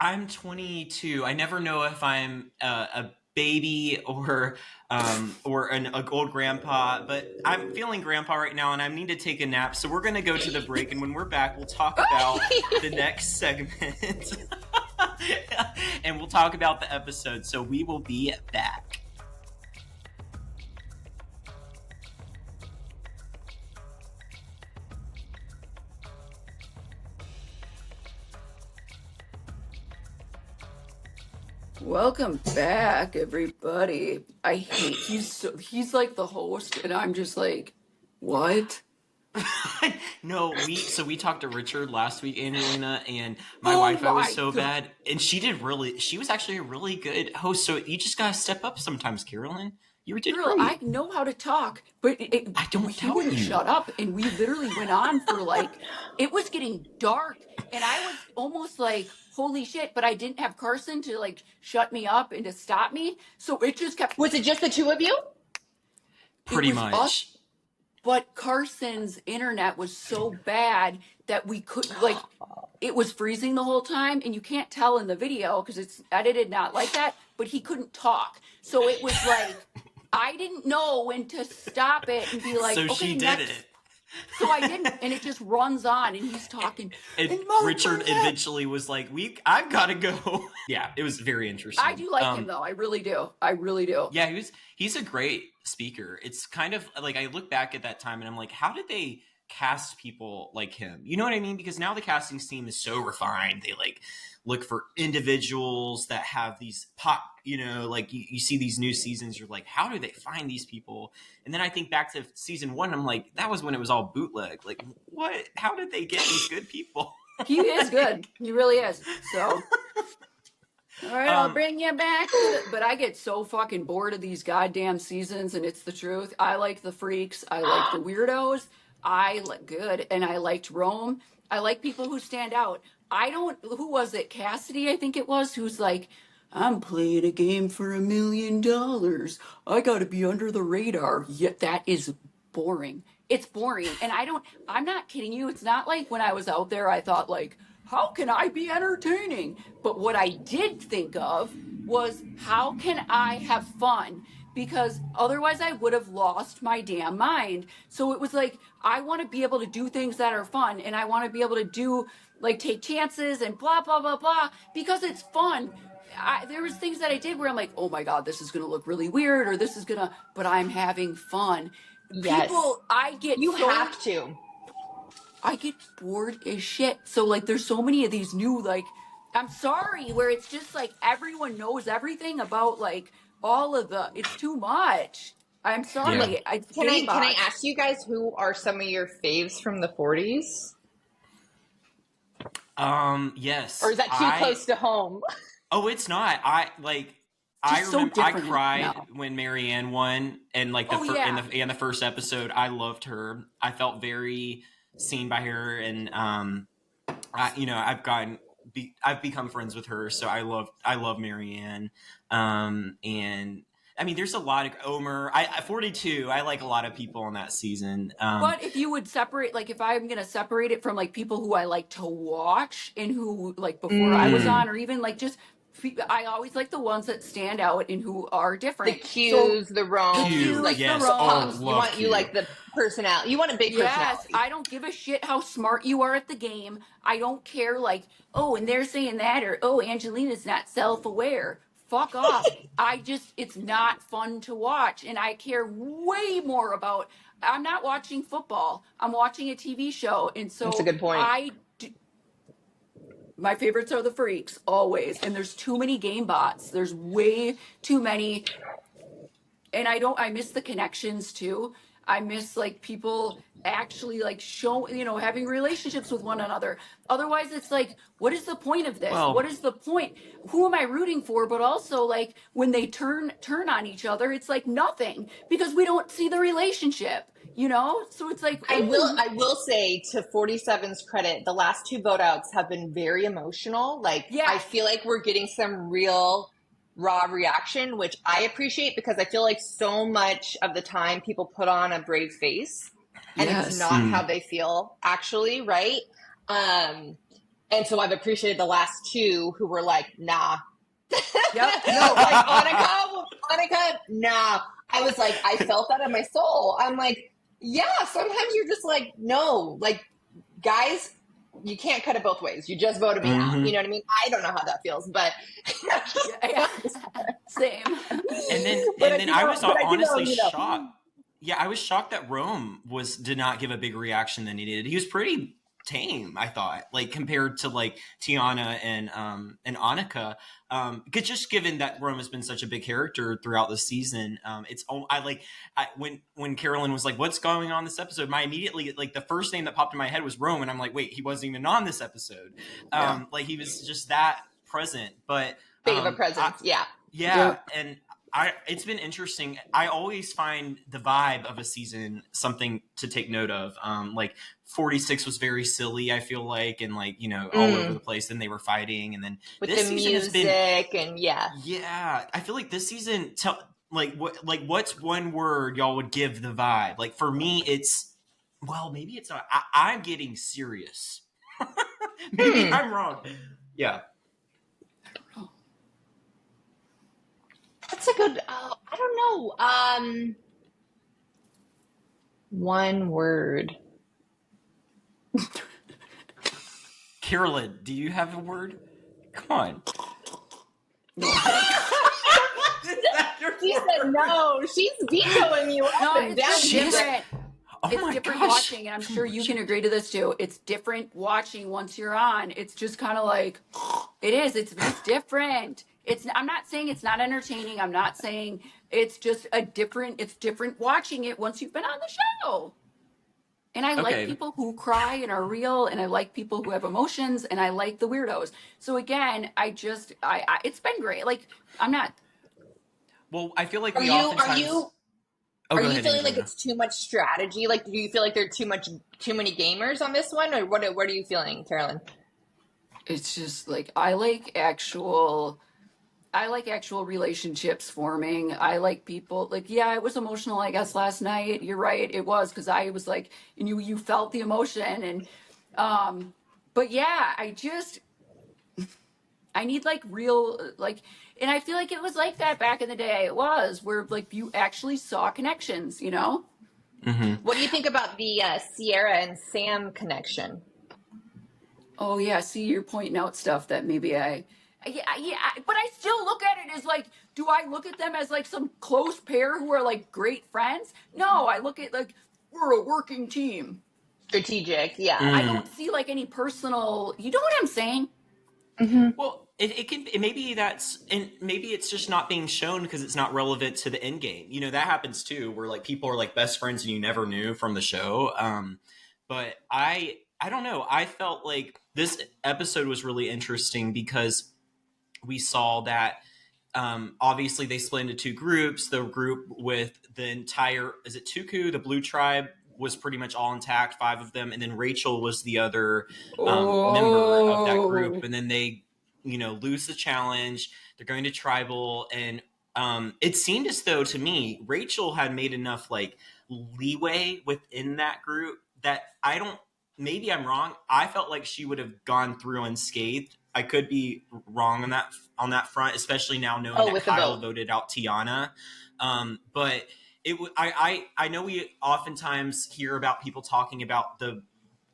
Speaker 1: I'm 22. I never know if I'm a baby or an old grandpa, but I'm feeling grandpa right now, and I need to take a nap. So we're gonna go to the break, and when we're back, we'll talk about the next segment, and we'll talk about the episode. So we will be back.
Speaker 2: Welcome back, everybody. I hate he's like the host, and I'm just like, what?
Speaker 1: No, we talked to Richard last week, Angelina, and my Wi-Fi was so bad, and she was actually a really good host. So you just gotta step up sometimes, Carolyn. You did
Speaker 2: Girl,
Speaker 1: great.
Speaker 2: I know how to talk, but
Speaker 1: I don't
Speaker 2: he
Speaker 1: tell
Speaker 2: wouldn't
Speaker 1: you.
Speaker 2: shut up, and we literally went on for like, it was getting dark, and I was almost like, holy shit, but I didn't have Carson to like shut me up and to stop me, so it just kept.
Speaker 3: Was it just the two of you?
Speaker 1: Pretty
Speaker 2: was
Speaker 1: much.
Speaker 2: us, but Carson's internet was so bad that we couldn't, like, it was freezing the whole time, and you can't tell in the video because it's edited not like that, but he couldn't talk. So it was like, I didn't know when to stop it and be like,
Speaker 1: So
Speaker 2: okay,
Speaker 1: she did
Speaker 2: next.
Speaker 1: it.
Speaker 2: So I didn't, and it just runs on, and he's talking.
Speaker 1: And Richard eventually was like, I've got to go. Yeah, it was very interesting.
Speaker 2: I do like him, though. I really do. I really do.
Speaker 1: Yeah, he's a great speaker. It's kind of like, I look back at that time and I'm like, how did they cast people like him? You know what I mean? Because now the casting team is so refined. They like look for individuals that have these pop, like you see these new seasons, you're like, how do they find these people? And then I think back to season 1, I'm like, that was when it was all bootleg. Like, what? How did they get these good people?
Speaker 2: He is good. He really is. So, all right, I'll bring you back. But I get so fucking bored of these goddamn seasons, and it's the truth. I like the freaks. I like the weirdos. I like good, and I liked Rome. I like people who stand out. Who was it? Cassidy, I think it was, who's like, I'm playing a game for $1 million. I gotta be under the radar. Yet that is boring. It's boring. And I'm not kidding you. It's not like when I was out there, I thought like, how can I be entertaining? But what I did think of was, how can I have fun? Because otherwise I would have lost my damn mind. So it was like, I want to be able to do things that are fun, and I want to be able to do, like, take chances and blah, blah, blah, blah, because it's fun. There was things that I did where I'm like, oh my God, this is going to look really weird, or this is going to, but I'm having fun.
Speaker 3: Yes. You have to.
Speaker 2: I get bored as shit. So like, there's so many of these new, like, I'm sorry, where it's just like, everyone knows everything about like all of it's too much. I'm sorry.
Speaker 1: Yeah.
Speaker 3: Can I ask you guys, who are some of your faves from the 40s?
Speaker 1: Yes.
Speaker 3: Or is that too close to home?
Speaker 1: Oh, it's not. I cried when Marianne won, and like in the first episode, I loved her. I felt very seen by her, and I've become friends with her, so I love Marianne. And I mean, there's a lot of Omer. 42. I like a lot of people on that season.
Speaker 2: But if you would separate, like, if I'm gonna separate it from like people who I like to watch and who like before I was on, or even like just I always like the ones that stand out and who are different.
Speaker 3: The Q's, the Romes,
Speaker 2: Q's,
Speaker 3: like
Speaker 2: yes.
Speaker 3: the Romes.
Speaker 1: Oh,
Speaker 3: you like the personality. You want a big personality.
Speaker 2: Yes, I don't give a shit how smart you are at the game. I don't care, like, oh, and they're saying that, or oh, Angelina's not self-aware. Fuck off. It's not fun to watch, and I care way more about. I'm not watching football. I'm watching a TV show, and so
Speaker 3: that's a good point.
Speaker 2: My favorites are the freaks always, and there's too many game bots. There's way too many, and I miss the connections too. I miss like people actually like having relationships with one another. Otherwise it's like, what is the point of this?
Speaker 1: Well,
Speaker 2: what is the point? Who am I rooting for? But also like when they turn on each other, it's like nothing because we don't see the relationship, So it's like,
Speaker 3: I will say to 47's credit, the last 2 vote outs have been very emotional. Like,
Speaker 2: yes.
Speaker 3: I feel like we're getting some real raw reaction, which I appreciate because I feel like so much of the time people put on a brave face and it's not how they feel actually, right? And so I've appreciated the last 2 who were like, nah.
Speaker 2: Yep.
Speaker 3: No, like Annika, nah. I was like, I felt that in my soul. I'm like, yeah, sometimes you're just like, no, like, guys, you can't cut it both ways. You just voted me out. You know what I mean? I don't know how that feels, but
Speaker 2: yeah. Same.
Speaker 1: And then I was honestly shocked. Yeah, I was shocked that Rome did not give a bigger reaction than he did. He was pretty tame, I thought, like compared to like Tiana and Annika. Because just given that Rome has been such a big character throughout the season, when Carolyn was like, "What's going on this episode?" My immediately like the first name that popped in my head was Rome, and I'm like, "Wait, he wasn't even on this episode." Like he was just that present, but
Speaker 3: big of a presence,
Speaker 1: yeah, and it's been interesting. I always find the vibe of a season something to take note of. Like 46 was very silly, I feel like, and like, all over the place. Then they were fighting, and then
Speaker 3: with
Speaker 1: this
Speaker 3: the
Speaker 1: season
Speaker 3: music
Speaker 1: has been,
Speaker 3: and
Speaker 1: yeah. I feel like this season, what's one word y'all would give the vibe? Like for me, maybe it's not. I'm getting serious. Maybe I'm wrong. Yeah.
Speaker 3: That's a good, I don't know. One word.
Speaker 1: Carolyn, do you have a word? Come on.
Speaker 3: She said no. She's vetoing you up and down.
Speaker 2: It's different. It's different watching, and I'm sure you can agree to this too. It's different watching once you're on. It's just kind of like, it is. It's different. I'm not saying it's not entertaining. I'm not saying it's just it's different watching it once you've been on the show. And I like people who cry and are real, and I like people who have emotions, and I like the weirdos. So again, it's been great. Like, I'm not.
Speaker 1: Well, I feel like
Speaker 3: are you feeling like it's too much strategy? Like, do you feel like there are too many gamers on this one, or what are you feeling, Carolyn?
Speaker 2: It's just like I like actual relationships forming. I like people like, it was emotional, I guess, last night. You're right. It was because I was like, and you felt the emotion. And, but yeah, I need like real, like, and I feel like it was like that back in the day. It was where like you actually saw connections,
Speaker 1: Mm-hmm.
Speaker 3: What do you think about the Sierra and Sam connection?
Speaker 2: Oh yeah. See, you're pointing out stuff that maybe yeah, but I still look at it as like, do I look at them as like some close pair who are like great friends? No, I look at like, we're a working team.
Speaker 3: Strategic, yeah.
Speaker 2: I don't see like any personal, you know what I'm saying?
Speaker 3: Mm-hmm.
Speaker 1: Well, maybe it's just not being shown because it's not relevant to the end game. That happens too, where like people are like best friends and you never knew from the show. But I don't know. I felt like this episode was really interesting because we saw that obviously they split into 2 groups. The group with the entire, is it Tuku, the blue tribe, was pretty much all intact, 5 of them. And then Rachel was the other member of that group. And then they, lose the challenge. They're going to tribal. And it seemed as though to me Rachel had made enough like leeway within that group that maybe I'm wrong. I felt like she would have gone through unscathed. I could be wrong on that front, especially now knowing that Kyle voted out Tiana. But I know we oftentimes hear about people talking about the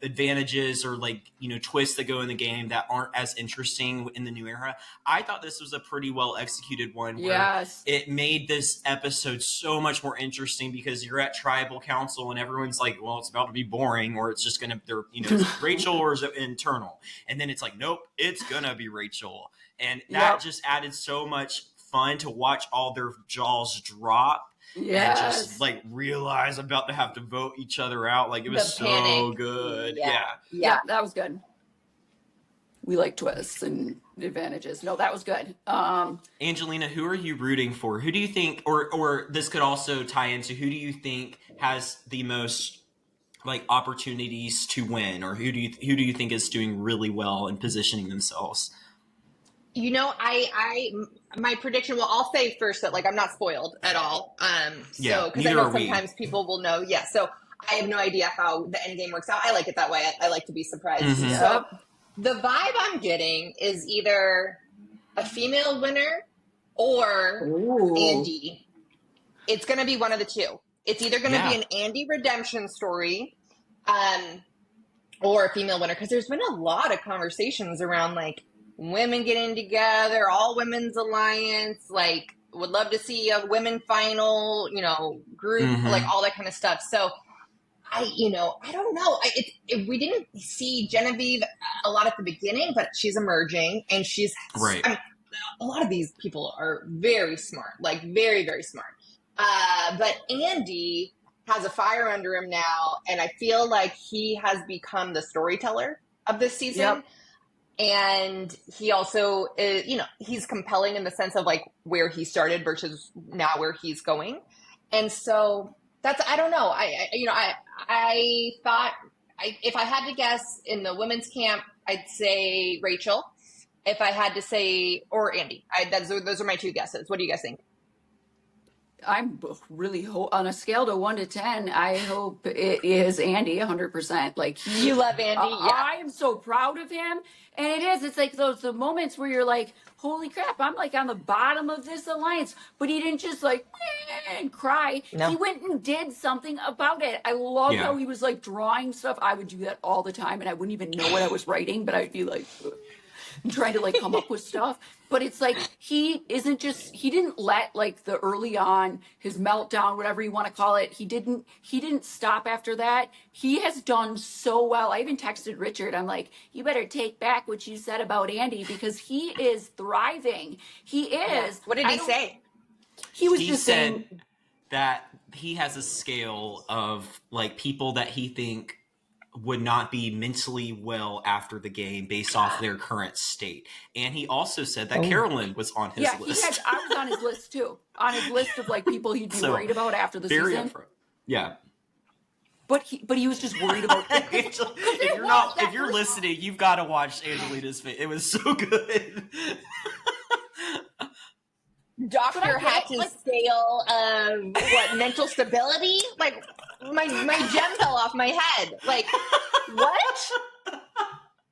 Speaker 1: advantages or like, you know, twists that go in the game that aren't as interesting in the new era. I thought this was a pretty well executed one where it made this episode so much more interesting because you're at tribal council and everyone's like, well, it's about to be boring, or it's just gonna, they're, you know, is it Rachel or is it internal? And then it's like, nope, it's gonna be Rachel. And that just added so much fun to watch all their jaws drop. And just like realize I'm about to have to vote each other out. Like it was so good. Yeah,
Speaker 2: that was good. We like twists and advantages. No, that was good.
Speaker 1: Angelina, who are you rooting for? Who do you think, or this could also tie into who do you think has the most like opportunities to win, or who do you think is doing really well and positioning themselves?
Speaker 3: You know, my prediction, well, I'll say first that, like, I'm not spoiled at all. So, because I know sometimes people will know. Yeah, so I have no idea how the end game works out. I like it that way. I like to be surprised. Mm-hmm. So the vibe I'm getting is either a female winner or Andy. It's going to be one of the two. It's either going to be an Andy redemption story or a female winner. Because there's been a lot of conversations around, like, women getting together, all women's alliance, like would love to see a women final, you know, group, like all that kind of stuff. So I don't know. We didn't see Genevieve a lot at the beginning, but she's emerging and she's right. I mean, a lot of these people are very smart, like very, very smart. But Andy has a fire under him now. And I feel like he has become the storyteller of this season. Yep. And he also is, you know, he's compelling in the sense of like where he started versus now where he's going. And so that's, I don't know. I thought if I had to guess in the women's camp, I'd say Rachel. If I had to say, or Andy, those are my two guesses. What do you guys think?
Speaker 2: I'm really on a scale to 1 to 10. I hope it is Andy 100%. Like
Speaker 3: you love Andy. Yeah.
Speaker 2: I am so proud of him. And it is. It's like the moments where you're like, holy crap, I'm like on the bottom of this alliance. But he didn't just like and cry. No. He went and did something about it. I love how he was like drawing stuff. I would do that all the time and I wouldn't even know what I was writing, but I'd be like trying to like come up with stuff. But it's like he didn't let like the early on his meltdown, whatever you want to call it, he didn't stop after that. He has done so well. I even texted Richard. I'm like, you better take back what you said about Andy because he is thriving. He is. Yeah.
Speaker 3: What did he say?
Speaker 2: He just
Speaker 1: said that he has a scale of like people that he think would not be mentally well after the game based off their current state. And he also said that Carolyn was on his list.
Speaker 2: I was on his list too. On his list of like people he'd be worried about after the season.
Speaker 1: Upfront. Yeah.
Speaker 2: But he was just worried about
Speaker 1: if you're listening, you've got to watch Angelina's face. It was so good.
Speaker 3: Dr. Hatch's scale of mental stability? Like my gem fell off my head. Like what?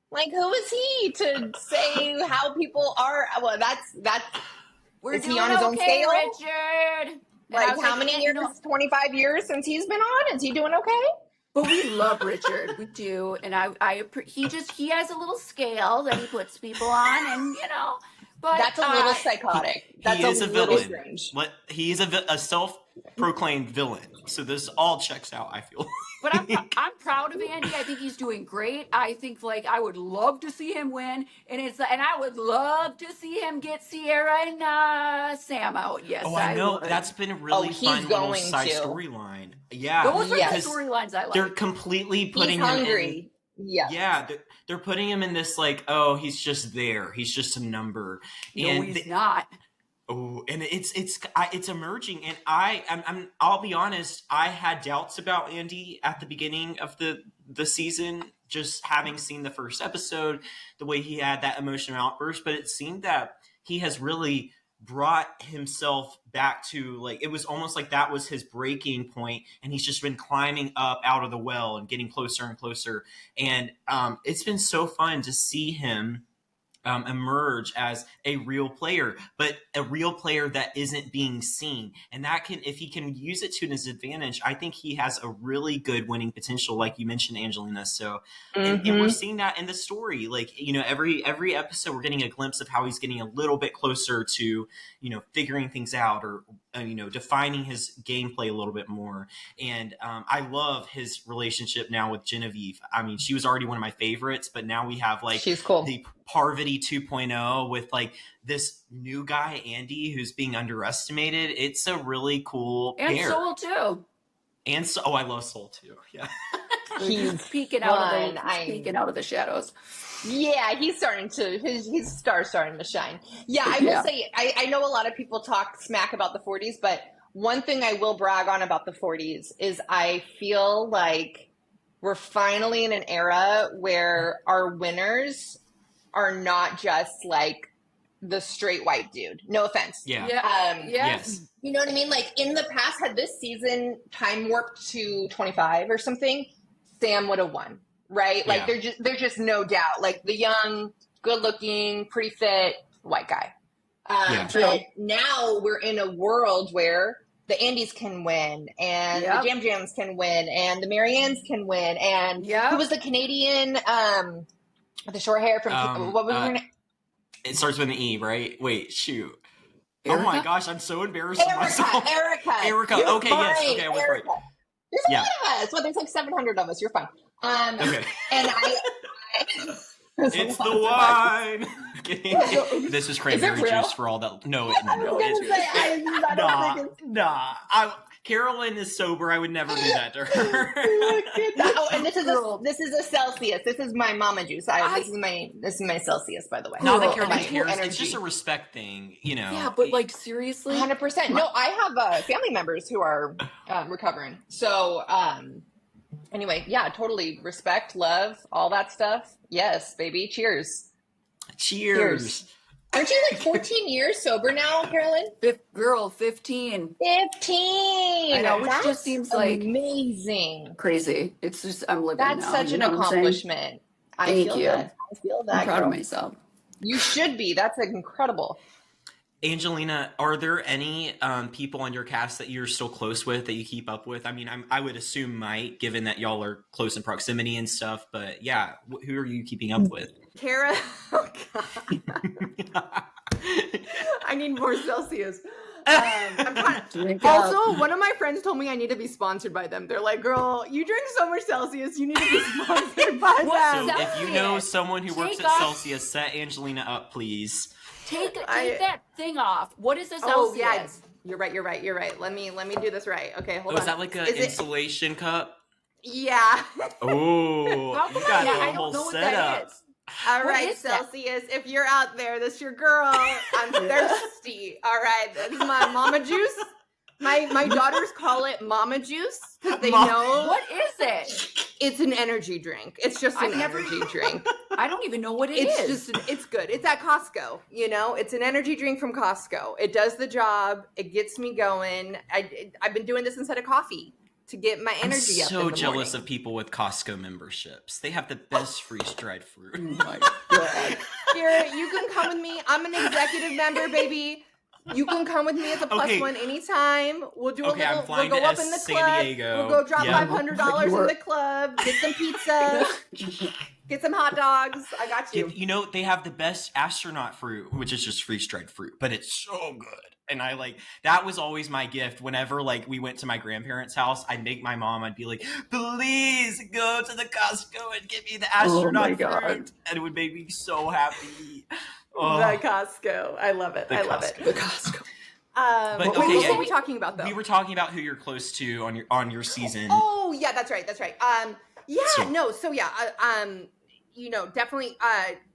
Speaker 3: Like who is he to say how people are? Well, that's.
Speaker 2: Is he on his own scale, Richard?
Speaker 3: Like how many years? 25 years since he's been on. Is he doing okay?
Speaker 2: But we love Richard, we do, and he has a little scale that he puts people on, and you know. But
Speaker 3: that's a little psychotic.
Speaker 1: He is a villain. He is a self-proclaimed villain. So this all checks out, I feel.
Speaker 2: But I'm proud of Andy. I think he's doing great. I think like I would love to see him win, and I would love to see him get Sierra and Sam out. Yes,
Speaker 1: I know that's been a really fun little side storyline. Yeah,
Speaker 2: those are the storylines I like.
Speaker 1: They're completely putting him in. Yeah, they're putting him in this like, oh, he's just there. He's just a number.
Speaker 2: No, he's not.
Speaker 1: Oh, and it's emerging, and I'll be honest. I had doubts about Andy at the beginning of the season, just having seen the first episode, the way he had that emotional outburst. But it seemed that he has really brought himself back to, like, it was almost like that was his breaking point, and he's just been climbing up out of the well and getting closer and closer. And it's been so fun to see him emerge as a real player, but a real player that isn't being seen. And that can, if he can use it to his advantage, I think he has a really good winning potential, like you mentioned, Angelina. So, and we're seeing that in the story. Like, you know, every episode we're getting a glimpse of how he's getting a little bit closer to, you know, figuring things out, or you know, defining his gameplay a little bit more. And I love his relationship now with Genevieve. I mean, she was already one of my favorites, but now we have, like,
Speaker 3: she's cool.
Speaker 1: The Parvati 2.0 with, like, this new guy, Andy, who's being underestimated. It's a really cool
Speaker 2: and
Speaker 1: pair.
Speaker 2: Soul too.
Speaker 1: And so, I love Soul too. Yeah.
Speaker 2: He's peeking out of the shadows.
Speaker 3: Yeah, he's starting to, his star's starting to shine. Yeah, I will say, I know a lot of people talk smack about the 40s, but one thing I will brag on about the 40s is I feel like we're finally in an era where our winners are not just like the straight white dude. No offense.
Speaker 1: Yeah.
Speaker 2: Yes.
Speaker 3: You know what I mean? Like, in the past, had this season time warped to 25 or something, Sam would have won, right? Like, there's just no doubt. Like, the young, good-looking, pretty fit white guy. But now we're in a world where the Andys can win, and the Jam Jams can win, and the Mariannes can win, and who was the Canadian with the short hair from what was her name?
Speaker 1: It starts with an E, right? Wait, shoot.
Speaker 2: Erica?
Speaker 1: Oh my gosh, I'm so embarrassed of myself.
Speaker 3: Erica.
Speaker 1: You're okay, fine. Yes. Okay, I was right.
Speaker 3: There's a lot of us. Well, there's like 700 of us. You're fine. Okay. And
Speaker 1: it's the wine. This is cranberry juice for all that. No, nah. Carolyn is sober. I would never do that to her.
Speaker 3: And this is a Celsius. This is my mama juice. This is my Celsius, by the way.
Speaker 1: Not that Carolyn cares. It's just a respect thing, you know.
Speaker 2: Yeah, but like, seriously,
Speaker 3: 100%. No, I have family members who are recovering. So anyway, yeah, totally respect, love, all that stuff. Yes, baby. Cheers. Aren't you like 14 years sober now, Carolyn?
Speaker 2: Girl, 15.
Speaker 3: 15!
Speaker 2: I know, which just seems like
Speaker 3: amazing.
Speaker 2: Crazy. It's just, I'm living
Speaker 3: That's
Speaker 2: now,
Speaker 3: such an accomplishment.
Speaker 2: Thank you.
Speaker 3: I feel that.
Speaker 2: I'm proud of myself.
Speaker 3: You should be. That's incredible.
Speaker 1: Angelina, are there any people on your cast that you're still close with, that you keep up with? I mean, I would assume Mike, given that y'all are close in proximity and stuff. But yeah, who are you keeping up with?
Speaker 4: Kara. Oh, God. I need more Celsius. I'm trying to... Also, one of my friends told me I need to be sponsored by them. They're like, girl, you drink so much Celsius, you need to be sponsored by them.
Speaker 1: So if you know someone who works at Celsius, set Angelina up, please.
Speaker 2: Take that thing off. What is this?
Speaker 4: Oh, yeah. You're right. Let me do this right. Okay, hold on.
Speaker 1: Is that like an insulation cup?
Speaker 4: Yeah.
Speaker 1: Oh, you got the whole setup.
Speaker 4: All right, Celsius, if you're out there, this your girl. I'm thirsty. All right, this is my mama juice. My daughters call it mama juice because they know.
Speaker 2: What is it?
Speaker 4: It's an energy drink. It's just an energy drink.
Speaker 2: I don't even know what it is.
Speaker 4: It's good. It's at Costco. You know, it's an energy drink from Costco. It does the job. It gets me going. I've been doing this instead of coffee to get my energy up.
Speaker 1: I'm so jealous of people with Costco memberships. They have the best freeze-dried fruit.
Speaker 2: Oh my God.
Speaker 4: Garrett, you can come with me. I'm an executive member, baby. You can come with me as a plus one anytime. We'll do a little. We'll go up in the club.
Speaker 1: San Diego.
Speaker 4: We'll go drop $500 in the club. Get some pizza. Get some hot dogs. I got you.
Speaker 1: You know, they have the best astronaut fruit, which is just freeze-dried fruit, but it's so good. And that was always my gift. Whenever we went to my grandparents' house, I'd make my mom, I'd be like, please go to the Costco and get me the astronaut fruit. And it would make me so happy.
Speaker 4: Oh. The Costco. I love it. I love it.
Speaker 2: The Costco.
Speaker 4: But what were we talking about, though?
Speaker 1: We were talking about who you're close to on your season.
Speaker 4: Oh, yeah, that's right. You know, definitely,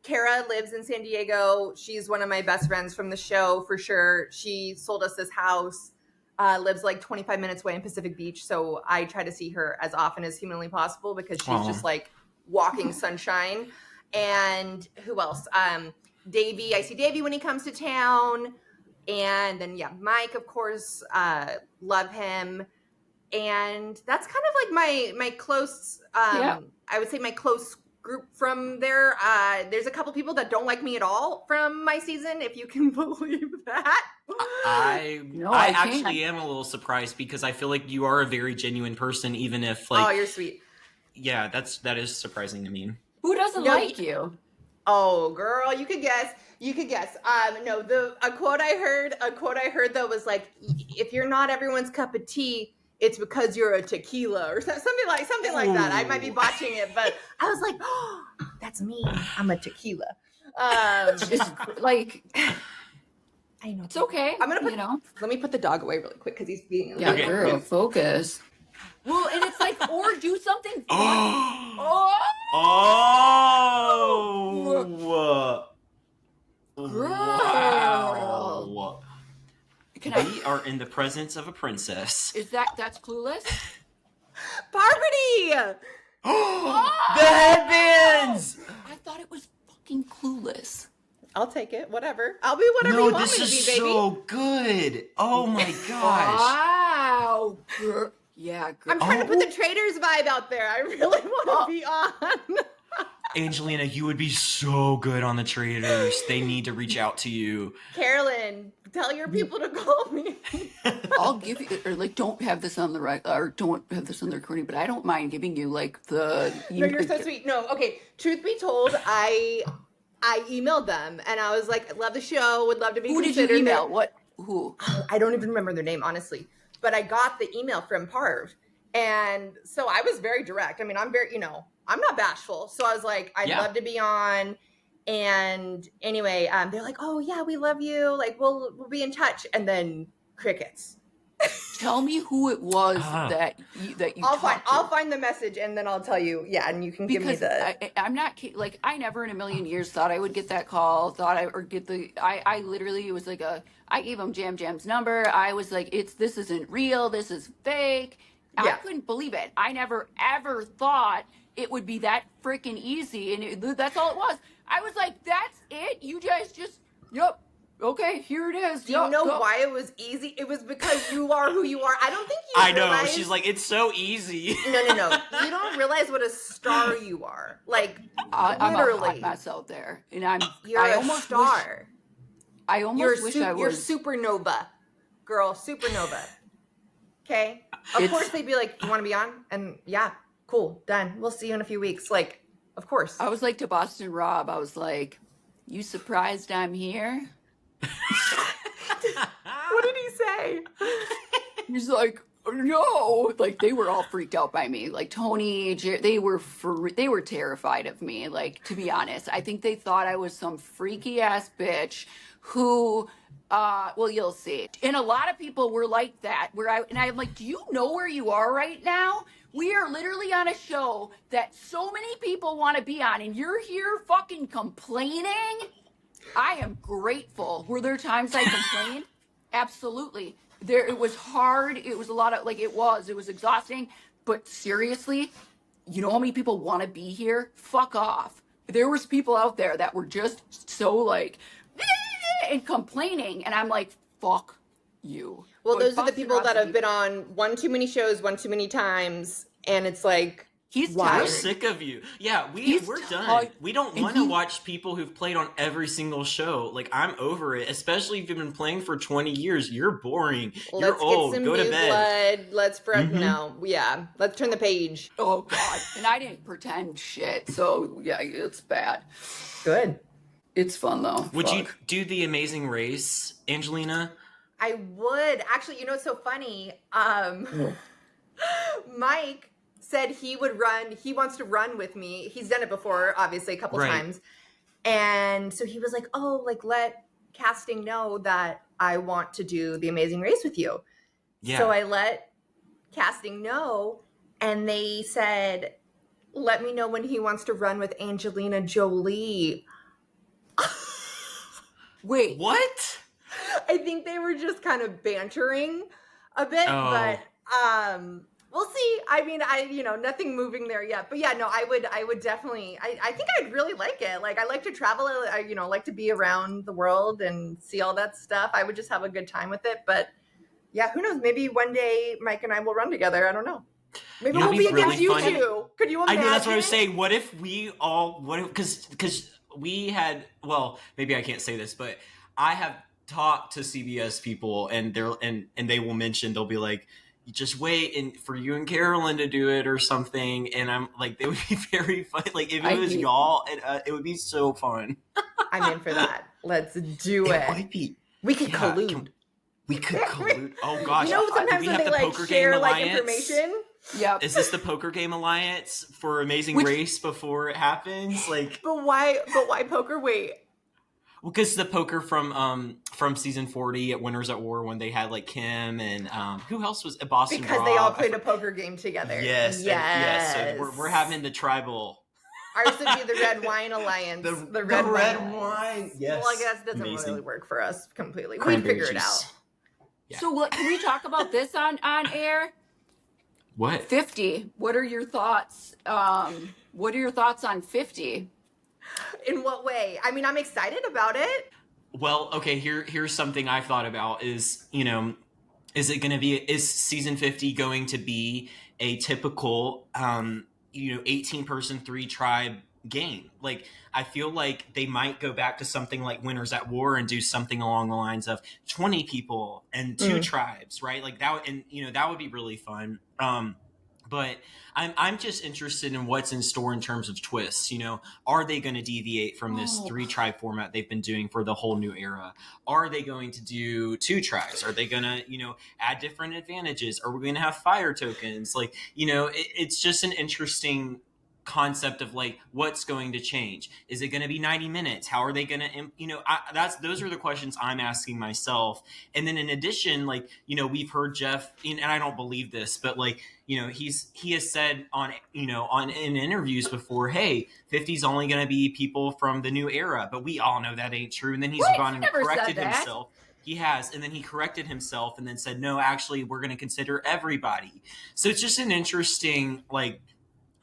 Speaker 4: Kara lives in San Diego. She's one of my best friends from the show, for sure. She sold us this house, lives like 25 minutes away in Pacific Beach. So I try to see her as often as humanly possible because she's just like walking sunshine. And who else? Davey, I see Davey when he comes to town. And then Mike, of course, love him. And that's kind of like my close, I would say my close group from there. There's a couple people that don't like me at all from my season, if you can believe that.
Speaker 1: I actually am a little surprised because I feel like you are a very genuine person, even if like.
Speaker 4: Oh, you're sweet.
Speaker 1: Yeah, that is surprising to me.
Speaker 2: Who doesn't like you?
Speaker 4: Oh, girl, you could guess. No, a quote I heard though was like, if you're not everyone's cup of tea, it's because you're a tequila or something like that. I might be botching it, but I was like, oh, that's me. I'm a tequila.
Speaker 2: It's like,
Speaker 4: I know.
Speaker 2: it's okay.
Speaker 4: I'm gonna let me put the dog away really quick because he's being
Speaker 2: girl, focus. Well, and it's like, or do something fun. Girl.
Speaker 1: Wow. We are in the presence of a princess.
Speaker 2: That's Clueless?
Speaker 4: Parvati!
Speaker 1: The headbands!
Speaker 2: I thought it was fucking Clueless.
Speaker 4: I'll take it. Whatever. I'll be whatever you want me to be, baby.
Speaker 1: No, this is so good. Oh my gosh.
Speaker 2: Wow. Yeah, girl.
Speaker 4: I'm trying to put the Traders vibe out there. I really want to be on.
Speaker 1: Angelina, you would be so good on the Traders. They need to reach out to you.
Speaker 4: Carolyn, tell your people to call me.
Speaker 2: I'll give you, or like, don't have this on the don't have this on the recording, but I don't mind giving you like the.
Speaker 4: No, you're so sweet. No, okay. Truth be told, I emailed them and I was like, love the show, would love to be considered.
Speaker 2: Who did you email? What? Who?
Speaker 4: I don't even remember their name, honestly. But I got the email from Parv. And so I was very direct. I mean, I'm very, I'm not bashful. So I was like, I'd love to be on. And anyway, they're like, oh yeah, we love you. Like, we'll be in touch. And then crickets.
Speaker 2: Tell me who it was that you
Speaker 4: I'll find the message and then I'll tell you. Yeah, and you can give me the.
Speaker 2: I'm not like, I never in a million years thought I would get that call. I literally, it was like I gave him Jam's number. I was like, this isn't real. This is fake. Yeah. I couldn't believe it. I never ever thought it would be that freaking easy, and that's all it was. I was like, that's it. You guys just okay, here it is.
Speaker 4: Do you know why it was easy? It was because you are who you are. I don't think you realize...
Speaker 1: know. She's like, it's so easy.
Speaker 4: No. You don't realize what a star you are. Like,
Speaker 2: I'm
Speaker 4: literally.
Speaker 2: a hot mess out there. And
Speaker 4: You're a star.
Speaker 2: I almost wish I was.
Speaker 4: You're supernova. Girl, supernova. Okay? Of course they'd be like, you want to be on? And yeah, cool, done. We'll see you in a few weeks. Like, of course.
Speaker 2: I was like to Boston Rob, I was like, you surprised I'm here?
Speaker 4: What did he say?
Speaker 2: He's like, no. Like, they were all freaked out by me. Like, Tony, they were terrified of me. Like, to be honest, I think they thought I was some freaky ass bitch who, well, you'll see. And a lot of people were like that. And I'm like, do you know where you are right now? We are literally on a show that so many people want to be on, and you're here fucking complaining. I am grateful. Were there times I complained? Absolutely. It was hard. It was a lot of, like, it was exhausting. But seriously, you know how many people want to be here? Fuck off. There was people out there that were just so like, and complaining. And I'm like, fuck you.
Speaker 4: Well, those are the people that have been on one too many shows, one too many times. And it's like,
Speaker 1: we're sick of you. Yeah, we're done. We don't want to watch people who've played on every single show. Like, I'm over it. Especially if you've been playing for 20 years. You're boring. You're old. Go to bed.
Speaker 4: Let's no. Yeah. Let's turn the page.
Speaker 2: Oh God. And I didn't pretend shit. So yeah, it's bad.
Speaker 4: Good.
Speaker 2: It's fun though.
Speaker 1: Would you do the Amazing Race, Angelina?
Speaker 4: I would. Actually, you know what's so funny? Mike said he wants to run with me. He's done it before, obviously, a couple times. And so he was like, oh, like, let casting know that I want to do the Amazing Race with you. Yeah. So I let casting know, and they said, let me know when he wants to run with Angelina Jolie.
Speaker 2: Wait.
Speaker 1: What?
Speaker 4: I think they were just kind of bantering a bit, but We'll see. I mean, nothing moving there yet. But yeah, no, I would definitely, I think I'd really like it. Like, I like to travel. I like to be around the world and see all that stuff. I would just have a good time with it. But yeah, who knows? Maybe one day Mike and I will run together. I don't know. Maybe we'll be against you two. Could you imagine?
Speaker 1: I know, that's what I was saying. What if we all, because we had, well, maybe I can't say this, but I have talked to CBS people and they will mention, they'll be like, you just wait and for you and Carolyn to do it or something, and I'm like, they would be very fun. Like if it was y'all, it would be so fun.
Speaker 4: I'm in for that. Let's do it.
Speaker 1: Might be.
Speaker 4: We could collude.
Speaker 1: We could collude. Oh gosh!
Speaker 4: Sometimes when they like share like information.
Speaker 2: Yep.
Speaker 1: Is this the Poker Game Alliance for Amazing Race before it happens? Like,
Speaker 4: but why poker? Wait.
Speaker 1: Because the poker from season 40 at Winners at War, when they had like Kim and who else was Boston
Speaker 4: because
Speaker 1: Rob.
Speaker 4: They all played a poker game together.
Speaker 1: Yes. So we're having the tribal.
Speaker 4: Ours would be the Red Wine Alliance.
Speaker 1: The red wine. Yes.
Speaker 4: Well, I guess it doesn't really work for us completely. We'd
Speaker 1: Cranberry
Speaker 4: figure it
Speaker 1: juice.
Speaker 4: out.
Speaker 2: Yeah. So can we talk about this on air?
Speaker 1: What?
Speaker 2: 50. What are your thoughts? What are your thoughts on 50?
Speaker 4: In what way? I mean, I'm excited about it.
Speaker 1: Well, okay, here's something I've thought about is, is season 50 going to be a typical 18-person 3-tribe game? Like, I feel like they might go back to something like Winners at War and do something along the lines of 20 people and 2 tribes, right? Like that, and that would be really fun. But I'm just interested in what's in store in terms of twists. Are they going to deviate from this 3-tribe format they've been doing for the whole new era? Are they going to do 2 tribes? Are they going to, add different advantages? Are we going to have fire tokens? Like, it's just an interesting concept of like, what's going to change? Is it going to be 90 minutes? How are they going to, those are the questions I'm asking myself. And then in addition, like, we've heard Jeff, and I don't believe this, but like, he has said in interviews before, hey, 50 is only going to be people from the new era, but we all know that ain't true. And then he's gone and corrected himself. He has, and then he corrected himself and then said, no, actually, we're going to consider everybody. So it's just an interesting, like,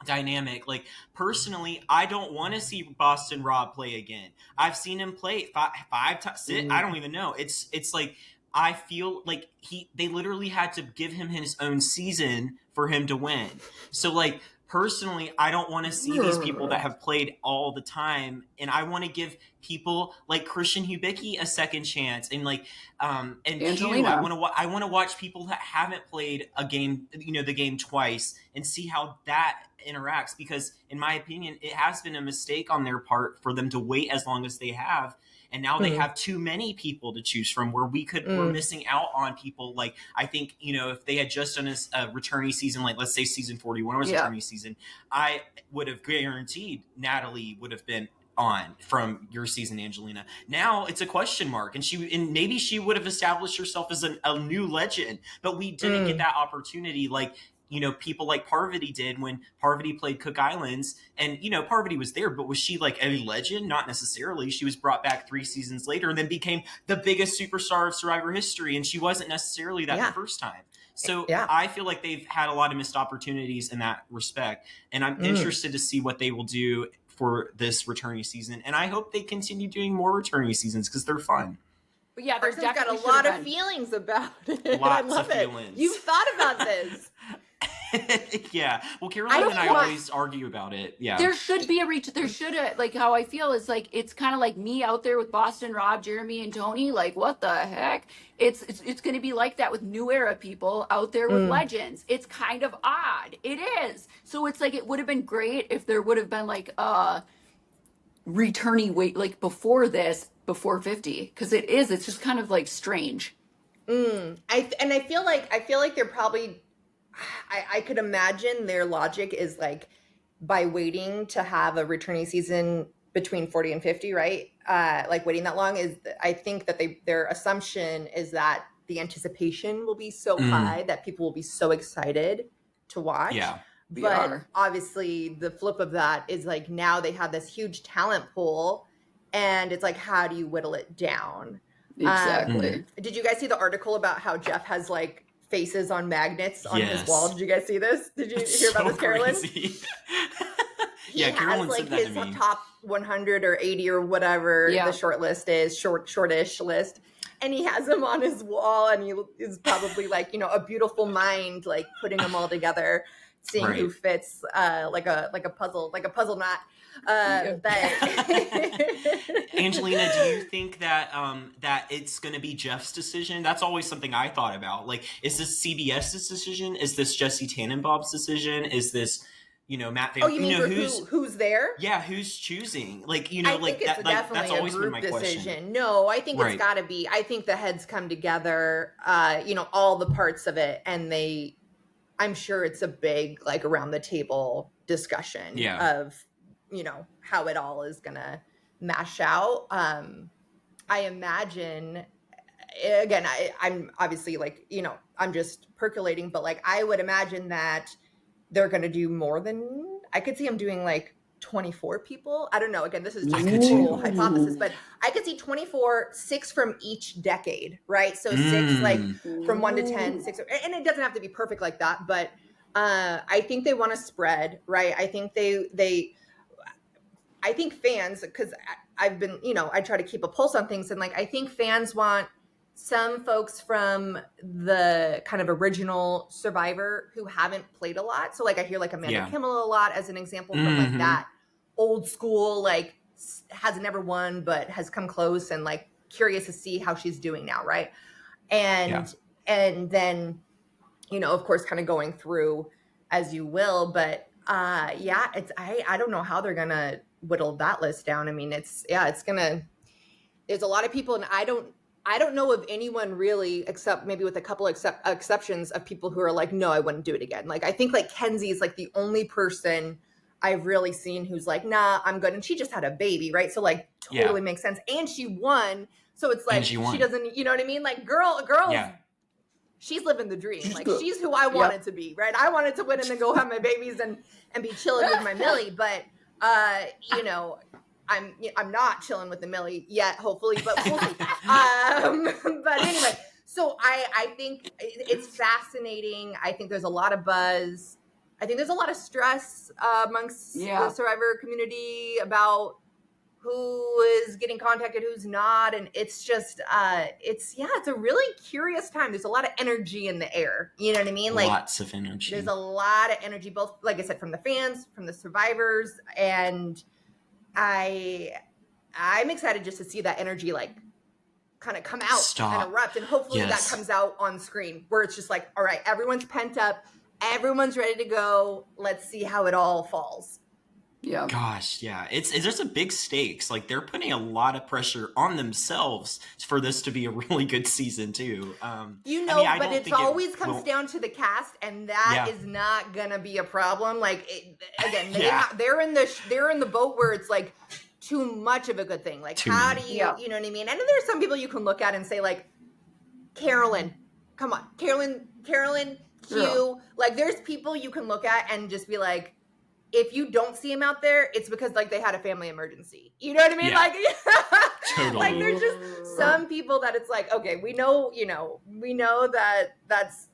Speaker 1: dynamic. Like, personally, I don't want to see Boston Rob play again. I've seen him play five times. I don't even know. It's like, I feel like they literally had to give him his own season for him to win. So like, personally, I don't want to see these people that have played all the time, and I want to give people like Christian Hubicki a second chance, and like and
Speaker 2: Angelina.
Speaker 1: I want to watch people that haven't played a game, the game twice, and see how that interacts, because in my opinion, it has been a mistake on their part for them to wait as long as they have. And now they have too many people to choose from, where we're missing out on people. Like, I think, if they had just done a returnee season, like let's say season 41 was a returnee season, I would have guaranteed Natalie would have been on from your season, Angelina. Now it's a question mark, and maybe she would have established herself as a new legend, but we didn't get that opportunity. Like, people like Parvati did when Parvati played Cook Islands, and, Parvati was there, but was she like a legend? Not necessarily. She was brought back 3 seasons later and then became the biggest superstar of Survivor history. And she wasn't necessarily that the first time. So I feel like they've had a lot of missed opportunities in that respect. And I'm interested to see what they will do for this returnee season. And I hope they continue doing more returnee seasons, because they're fun.
Speaker 2: But yeah,
Speaker 4: Carson's got a lot of feelings about it. I love it. You've thought about this.
Speaker 1: Yeah. Well, Carolyn and I always argue about it. Yeah.
Speaker 2: There should be like, how I feel is like, it's kind of like me out there with Boston Rob, Jeremy, and Tony. Like, what the heck? It's going to be like that with new era people out there with legends. It's kind of odd. It is. So it's like, it would have been great if there would have been like returnee wait, like before 50, because it's just kind of like strange.
Speaker 4: I feel like they're probably, I could imagine their logic is like, by waiting to have a returnee season between 40 and 50, right? Like waiting that long is, I think that their assumption is that the anticipation will be so high that people will be so excited to watch.
Speaker 1: Yeah.
Speaker 4: But obviously the flip of that is like, now they have this huge talent pool, and it's like, how do you whittle it down?
Speaker 2: Exactly.
Speaker 4: Did you guys see the article about how Jeff has like faces on magnets on his
Speaker 1: Yes.
Speaker 4: wall. Did you guys see this? Did you
Speaker 1: That's
Speaker 4: hear about
Speaker 1: so
Speaker 4: this, Carolyn?
Speaker 1: crazy.
Speaker 4: He has
Speaker 1: Carolyn
Speaker 4: like
Speaker 1: said that
Speaker 4: his
Speaker 1: to me.
Speaker 4: top 100 or 80 or whatever
Speaker 2: Yeah.
Speaker 4: the short list is, shortish list. And he has them on his wall, and he is probably like, a beautiful mind, like putting them all together, seeing who fits like a puzzle knot. But
Speaker 1: Angelina, do you think that that it's going to be Jeff's decision? That's always something I thought about. Like, is this CBS's decision? Is this Jesse Tannenbaum's decision? Is this, Matt Van?
Speaker 4: Oh, you mean for who's there?
Speaker 1: Yeah, who's choosing? Like,
Speaker 4: I think it's
Speaker 1: that.
Speaker 4: definitely
Speaker 1: That's always
Speaker 4: a
Speaker 1: been
Speaker 4: group
Speaker 1: my
Speaker 4: decision.
Speaker 1: question.
Speaker 4: No, I think it's got to be. I think the heads come together. All the parts of it, and I'm sure it's a big like around the table discussion of how it all is gonna mash out. I imagine, again, I'm obviously like, I'm just percolating, but like I would imagine that they're gonna do more than, I could see them doing like 24 people. I don't know. Again, this is just a whole hypothesis, but I could see 24, 6 from each decade, right? So 6 like from 1 to 10, 6, and it doesn't have to be perfect like that, but I think they want to spread, right? I think I think fans, because I've been, I try to keep a pulse on things, and like I think fans want some folks from the kind of original Survivor who haven't played a lot. So like I hear like Amanda Kimmel a lot as an example from like that old school, like has never won but has come close, and like curious to see how she's doing now, right? And then of course kind of going through as you will, but it's I don't know how they're gonna whittle that list down. I mean, it's gonna, there's a lot of people, and I don't know of anyone really, except maybe with a couple exceptions of people who are like, no, I wouldn't do it again. Like I think like Kenzie is like the only person I've really seen who's like, nah, I'm good, and she just had a baby, right? So like totally makes sense, and she won, so it's like she doesn't, you know what I mean? Like girl. She's living the dream. Like she's who I wanted to be, right? I wanted to win and then go have my babies and be chilling with my Millie. But I'm not chilling with the Millie yet, hopefully, but we'll see. But anyway, so I think it's fascinating. I think there's a lot of buzz. I think there's a lot of stress amongst the Survivor community about who is getting contacted, who's not, and it's just it's a really curious time. There's a lot of energy in the air, you know what I mean? Like
Speaker 1: lots of energy.
Speaker 4: There's a lot of energy, both like I said, from the fans, from the survivors, and I'm excited just to see that energy like kind of come out and erupt, and hopefully that comes out on screen where it's just like, all right, everyone's pent up, everyone's ready to go, let's see how it all falls.
Speaker 2: Yeah.
Speaker 4: Gosh,
Speaker 1: yeah. It's there's a big stakes. Like they're putting a lot of pressure on themselves for this to be a really good season too.
Speaker 4: But it always comes down to the cast, and that is not gonna be a problem. Like they're in the boat where it's like too much of a good thing. Like how do you you know what I mean? And then there's some people you can look at and say like, Carolyn, come on, Carolyn, Q. Like there's people you can look at and just be like, if you don't see him out there, it's because like they had a family emergency. You know what I mean? Like,
Speaker 1: totally.
Speaker 4: Like there's just some people that it's like, okay, we know that that's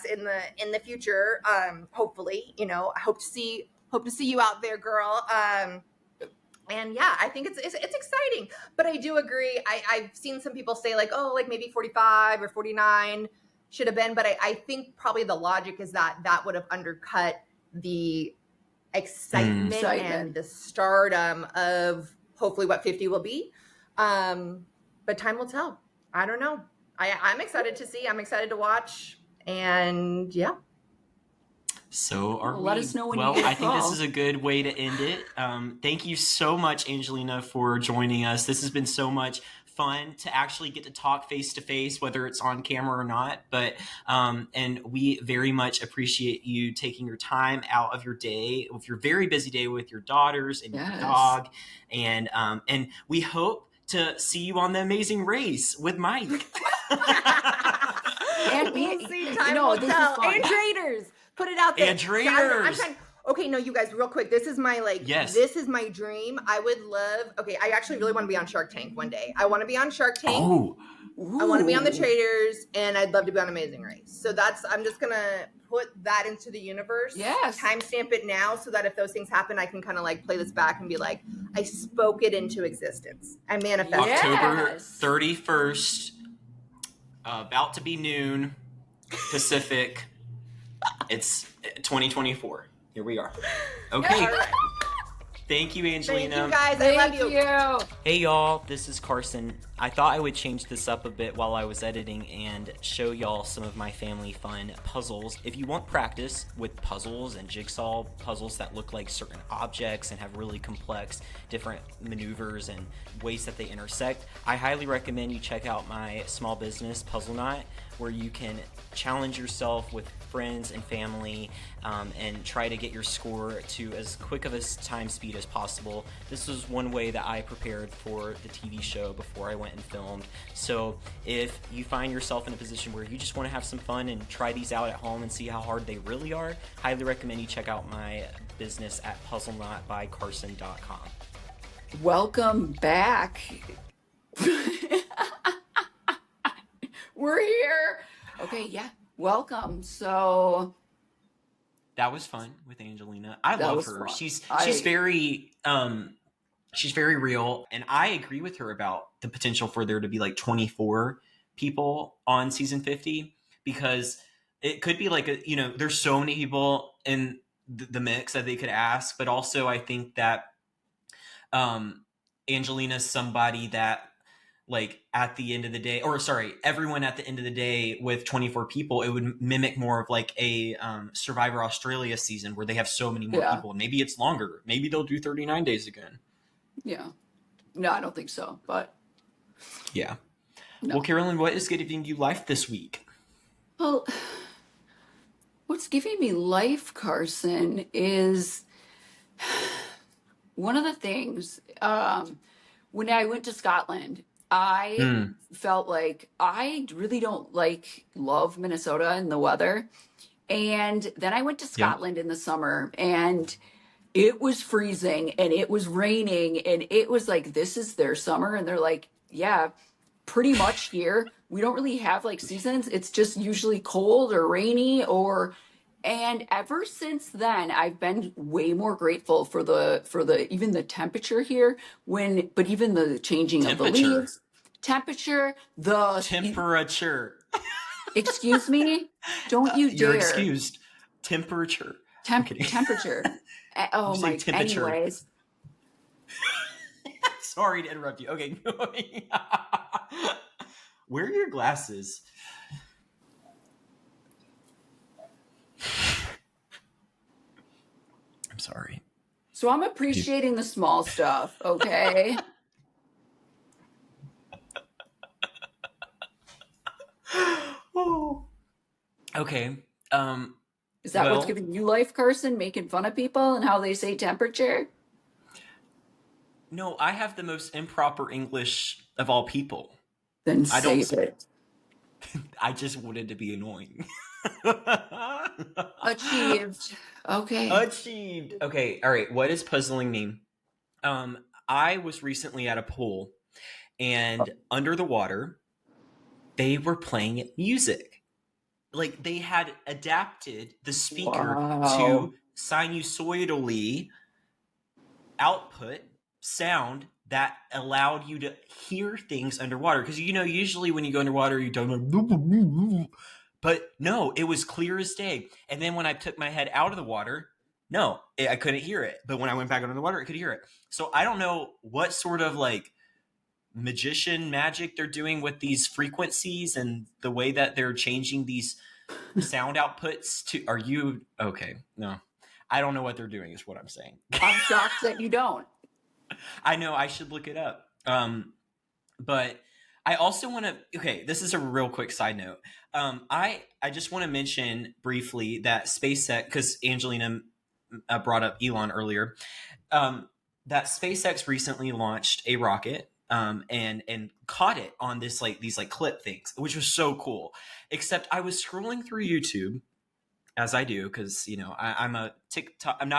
Speaker 4: in the future. Hopefully, I hope to see you out there, girl. And yeah, I think it's exciting, but I do agree. I've seen some people say like, oh, like maybe 45 or 49 should have been, but I think probably the logic is that would have undercut the excitement and the stardom of hopefully what 50 will be. But time will tell. I don't know. I'm excited to see. I'm excited to watch. And yeah.
Speaker 1: So are we.
Speaker 2: Let us know when you get
Speaker 1: I think this is a good way to end it. Thank you so much, Angelina, for joining us. This has been so much fun to actually get to talk face to face, whether it's on camera or not. But and we very much appreciate you taking your time out of your day, with your very busy day with your daughters and your dog, and we hope to see you on The Amazing Race with Mike.
Speaker 4: And we'll see. Time will tell. And Traders, put it out there.
Speaker 1: And Traders.
Speaker 4: I'm trying. Okay, no, you guys, real quick. This is my this is my dream. I would love. Okay, I actually really want to be on Shark Tank one day. I want to be on Shark Tank.
Speaker 1: Oh,
Speaker 4: I want to be on the
Speaker 2: Ooh.
Speaker 4: Traitors, and I'd love to be on Amazing Race. So I'm just going to put that into the universe.
Speaker 2: Yes.
Speaker 4: Timestamp it now so that if those things happen, I can kind of like play this back and be like, I spoke it into existence. I manifested.
Speaker 2: Yes.
Speaker 1: October 31st, about to be noon Pacific. It's 2024. Here we are. Okay.
Speaker 4: All right.
Speaker 1: Thank you, Angelina.
Speaker 4: Thank you, guys.
Speaker 2: Thank
Speaker 4: I love you.
Speaker 1: Hey, y'all. This is Carson. I thought I would change this up a bit while I was editing and show y'all some of my family fun puzzles. If you want practice with puzzles and jigsaw puzzles that look like certain objects and have really complex different maneuvers and ways that they intersect, I highly recommend you check out my small business Puzzle Knot, where you can challenge yourself with friends and family and try to get your score to as quick of a time speed as possible. This was one way that I prepared for the TV show before I went and filmed. So if you find yourself in a position where you just want to have some fun and try these out at home and see how hard they really are, highly recommend you check out my business at puzzlenotbycarson.com.
Speaker 2: Welcome back. We're here. Okay, yeah. Welcome. So
Speaker 1: that was fun with Angelina. I love her.
Speaker 2: Fun.
Speaker 1: She's very real, and I agree with her about the potential for there to be like 24 people on season 50, because it could be like there's so many people in the mix that they could ask, but also I think that Angelina's somebody that, like, at the end of the day, everyone at the end of the day with 24 people, it would mimic more of like a Survivor Australia season where they have so many more people. Maybe it's longer. Maybe they'll do 39 days again.
Speaker 2: Yeah. No, I don't think so, but.
Speaker 1: Yeah.
Speaker 2: No.
Speaker 1: Well, Carolyn, what is giving you life this week?
Speaker 2: Well, what's giving me life, Carson, is one of the things, when I went to Scotland, I felt like I really don't love Minnesota and the weather. And then I went to Scotland in the summer, and it was freezing and it was raining, and it was like, this is their summer. And they're like, yeah, pretty much here. We don't really have like seasons. It's just usually cold or rainy and ever since then, I've been way more grateful for the even the temperature here, but even the changing of the leaves. Temperature. Excuse me? Don't you dare.
Speaker 1: You're excused. Temperature.
Speaker 2: Temperature. Oh my.
Speaker 1: Temperature.
Speaker 2: Anyways.
Speaker 1: Sorry to interrupt you. Okay. Where are your glasses? I'm sorry.
Speaker 2: So I'm appreciating the small stuff, okay?
Speaker 1: Oh. Okay.
Speaker 2: Is that what's giving you life, Carson? Making fun of people and how they say temperature?
Speaker 1: No, I have the most improper English of all people.
Speaker 2: Then say it.
Speaker 1: I just wanted to be annoying.
Speaker 2: Achieved. Okay.
Speaker 1: Achieved. Okay. All right. What does puzzling mean? I was recently at a pool, and under the water, they were playing music. Like, they had adapted the speaker to sinusoidally output sound that allowed you to hear things underwater. Because, usually when you go underwater, you don't like, but no, it was clear as day. And then when I took my head out of the water, no, I couldn't hear it. But when I went back under the water, I could hear it. So I don't know what sort of like magic they're doing with these frequencies and the way that they're changing these sound outputs to. Are you okay? No, I don't know what they're doing is what I'm saying.
Speaker 2: I'm shocked that you don't.
Speaker 1: I know, I should look it up. But I also want to, this is a real quick side note. I just want to mention briefly that SpaceX, because Angelina brought up Elon earlier, that SpaceX recently launched a rocket and caught it on these clip things, which was so cool. Except I was scrolling through YouTube, as I do, because I'm not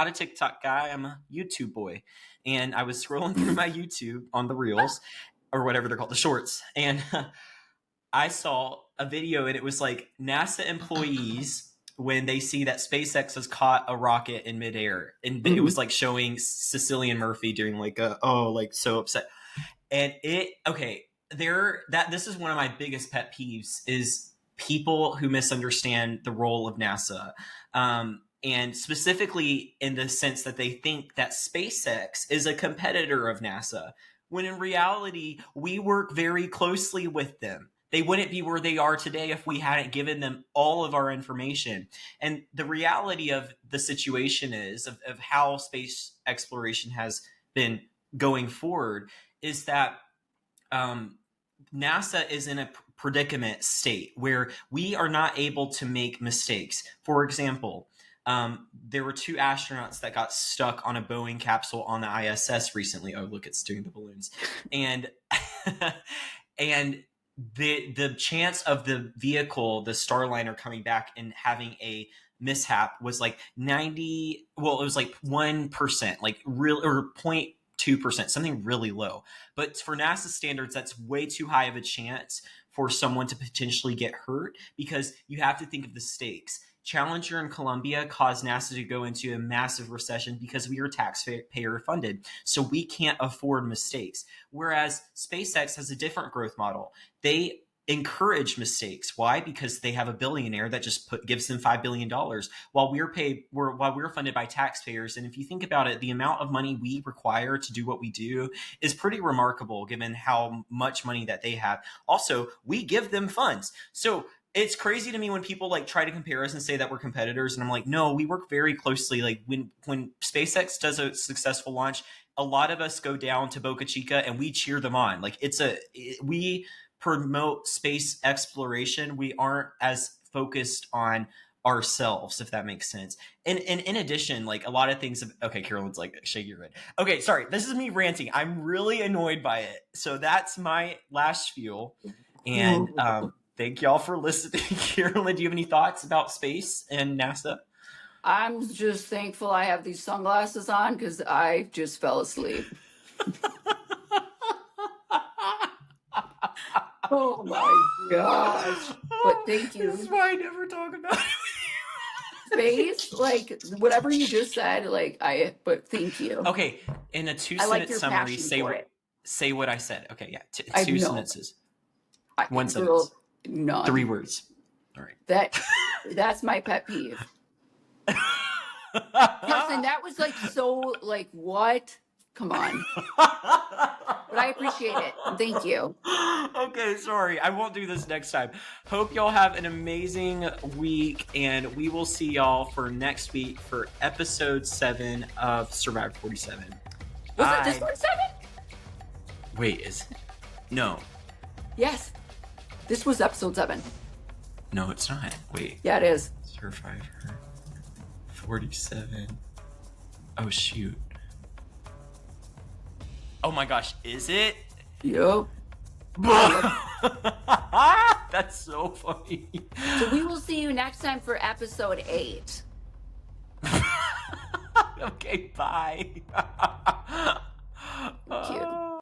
Speaker 1: a TikTok guy, I'm a YouTube boy. And I was scrolling through my YouTube on the Reels, or whatever they're called, the Shorts, and I saw a video and it was like NASA employees when they see that SpaceX has caught a rocket in midair, and it was like showing Cecilian Murphy doing like so upset. And this is one of my biggest pet peeves is people who misunderstand the role of NASA. And specifically in the sense that they think that SpaceX is a competitor of NASA, when in reality, we work very closely with them. They wouldn't be where they are today if we hadn't given them all of our information. And the reality of the situation is, of how space exploration has been going forward, is that NASA is in a predicament state where we are not able to make mistakes. For example, there were 2 astronauts that got stuck on a Boeing capsule on the ISS recently. Oh, look, it's doing the balloons. And and the chance of the vehicle, the Starliner, coming back and having a mishap was like 90. Well, it was like 1%, like real, or 0.2%, something really low. But for NASA standards, that's way too high of a chance for someone to potentially get hurt, because you have to think of the stakes. Challenger and Columbia caused NASA to go into a massive recession because we are taxpayer funded. So we can't afford mistakes. Whereas SpaceX has a different growth model. They encourage mistakes. Why? Because they have a billionaire that just gives them $5 billion while we're funded by taxpayers. And if you think about it, the amount of money we require to do what we do is pretty remarkable given how much money that they have. Also, we give them funds. So it's crazy to me when people like try to compare us and say that we're competitors. And I'm like, no, we work very closely. Like when SpaceX does a successful launch, a lot of us go down to Boca Chica and we cheer them on. Like we promote space exploration. We aren't as focused on ourselves, if that makes sense. And in addition, like a lot of things. Okay, Carolyn's like shaking your head. Okay, sorry. This is me ranting. I'm really annoyed by it. So that's my last spiel. And thank y'all for listening. Carolyn, do you have any thoughts about space and NASA?
Speaker 2: I'm just thankful I have these sunglasses on because I just fell asleep. Oh my gosh. But thank you.
Speaker 1: This is why I never talk about
Speaker 2: space. Like whatever you just said, but thank you.
Speaker 1: Okay, in a 2-sentence summary, say what I said. Okay, yeah. 2 sentences. 1 sentence.
Speaker 2: None.
Speaker 1: 3 words. All right.
Speaker 2: That's my pet peeve. Carson, that was so what? Come on. But I appreciate it. Thank you.
Speaker 1: Okay, sorry. I won't do this next time. Hope y'all have an amazing week, and we will see y'all for next week for episode 7 of Survivor 47.
Speaker 2: Was it this one 7?
Speaker 1: Wait, is it? No.
Speaker 2: Yes. This was episode 7.
Speaker 1: No, it's not. Wait.
Speaker 2: Yeah, it is.
Speaker 1: Survivor 47. Oh, shoot. Oh my gosh, is it?
Speaker 2: Yup.
Speaker 1: That's so funny.
Speaker 2: So we will see you next time for episode 8.
Speaker 1: Okay, bye.
Speaker 2: Cute.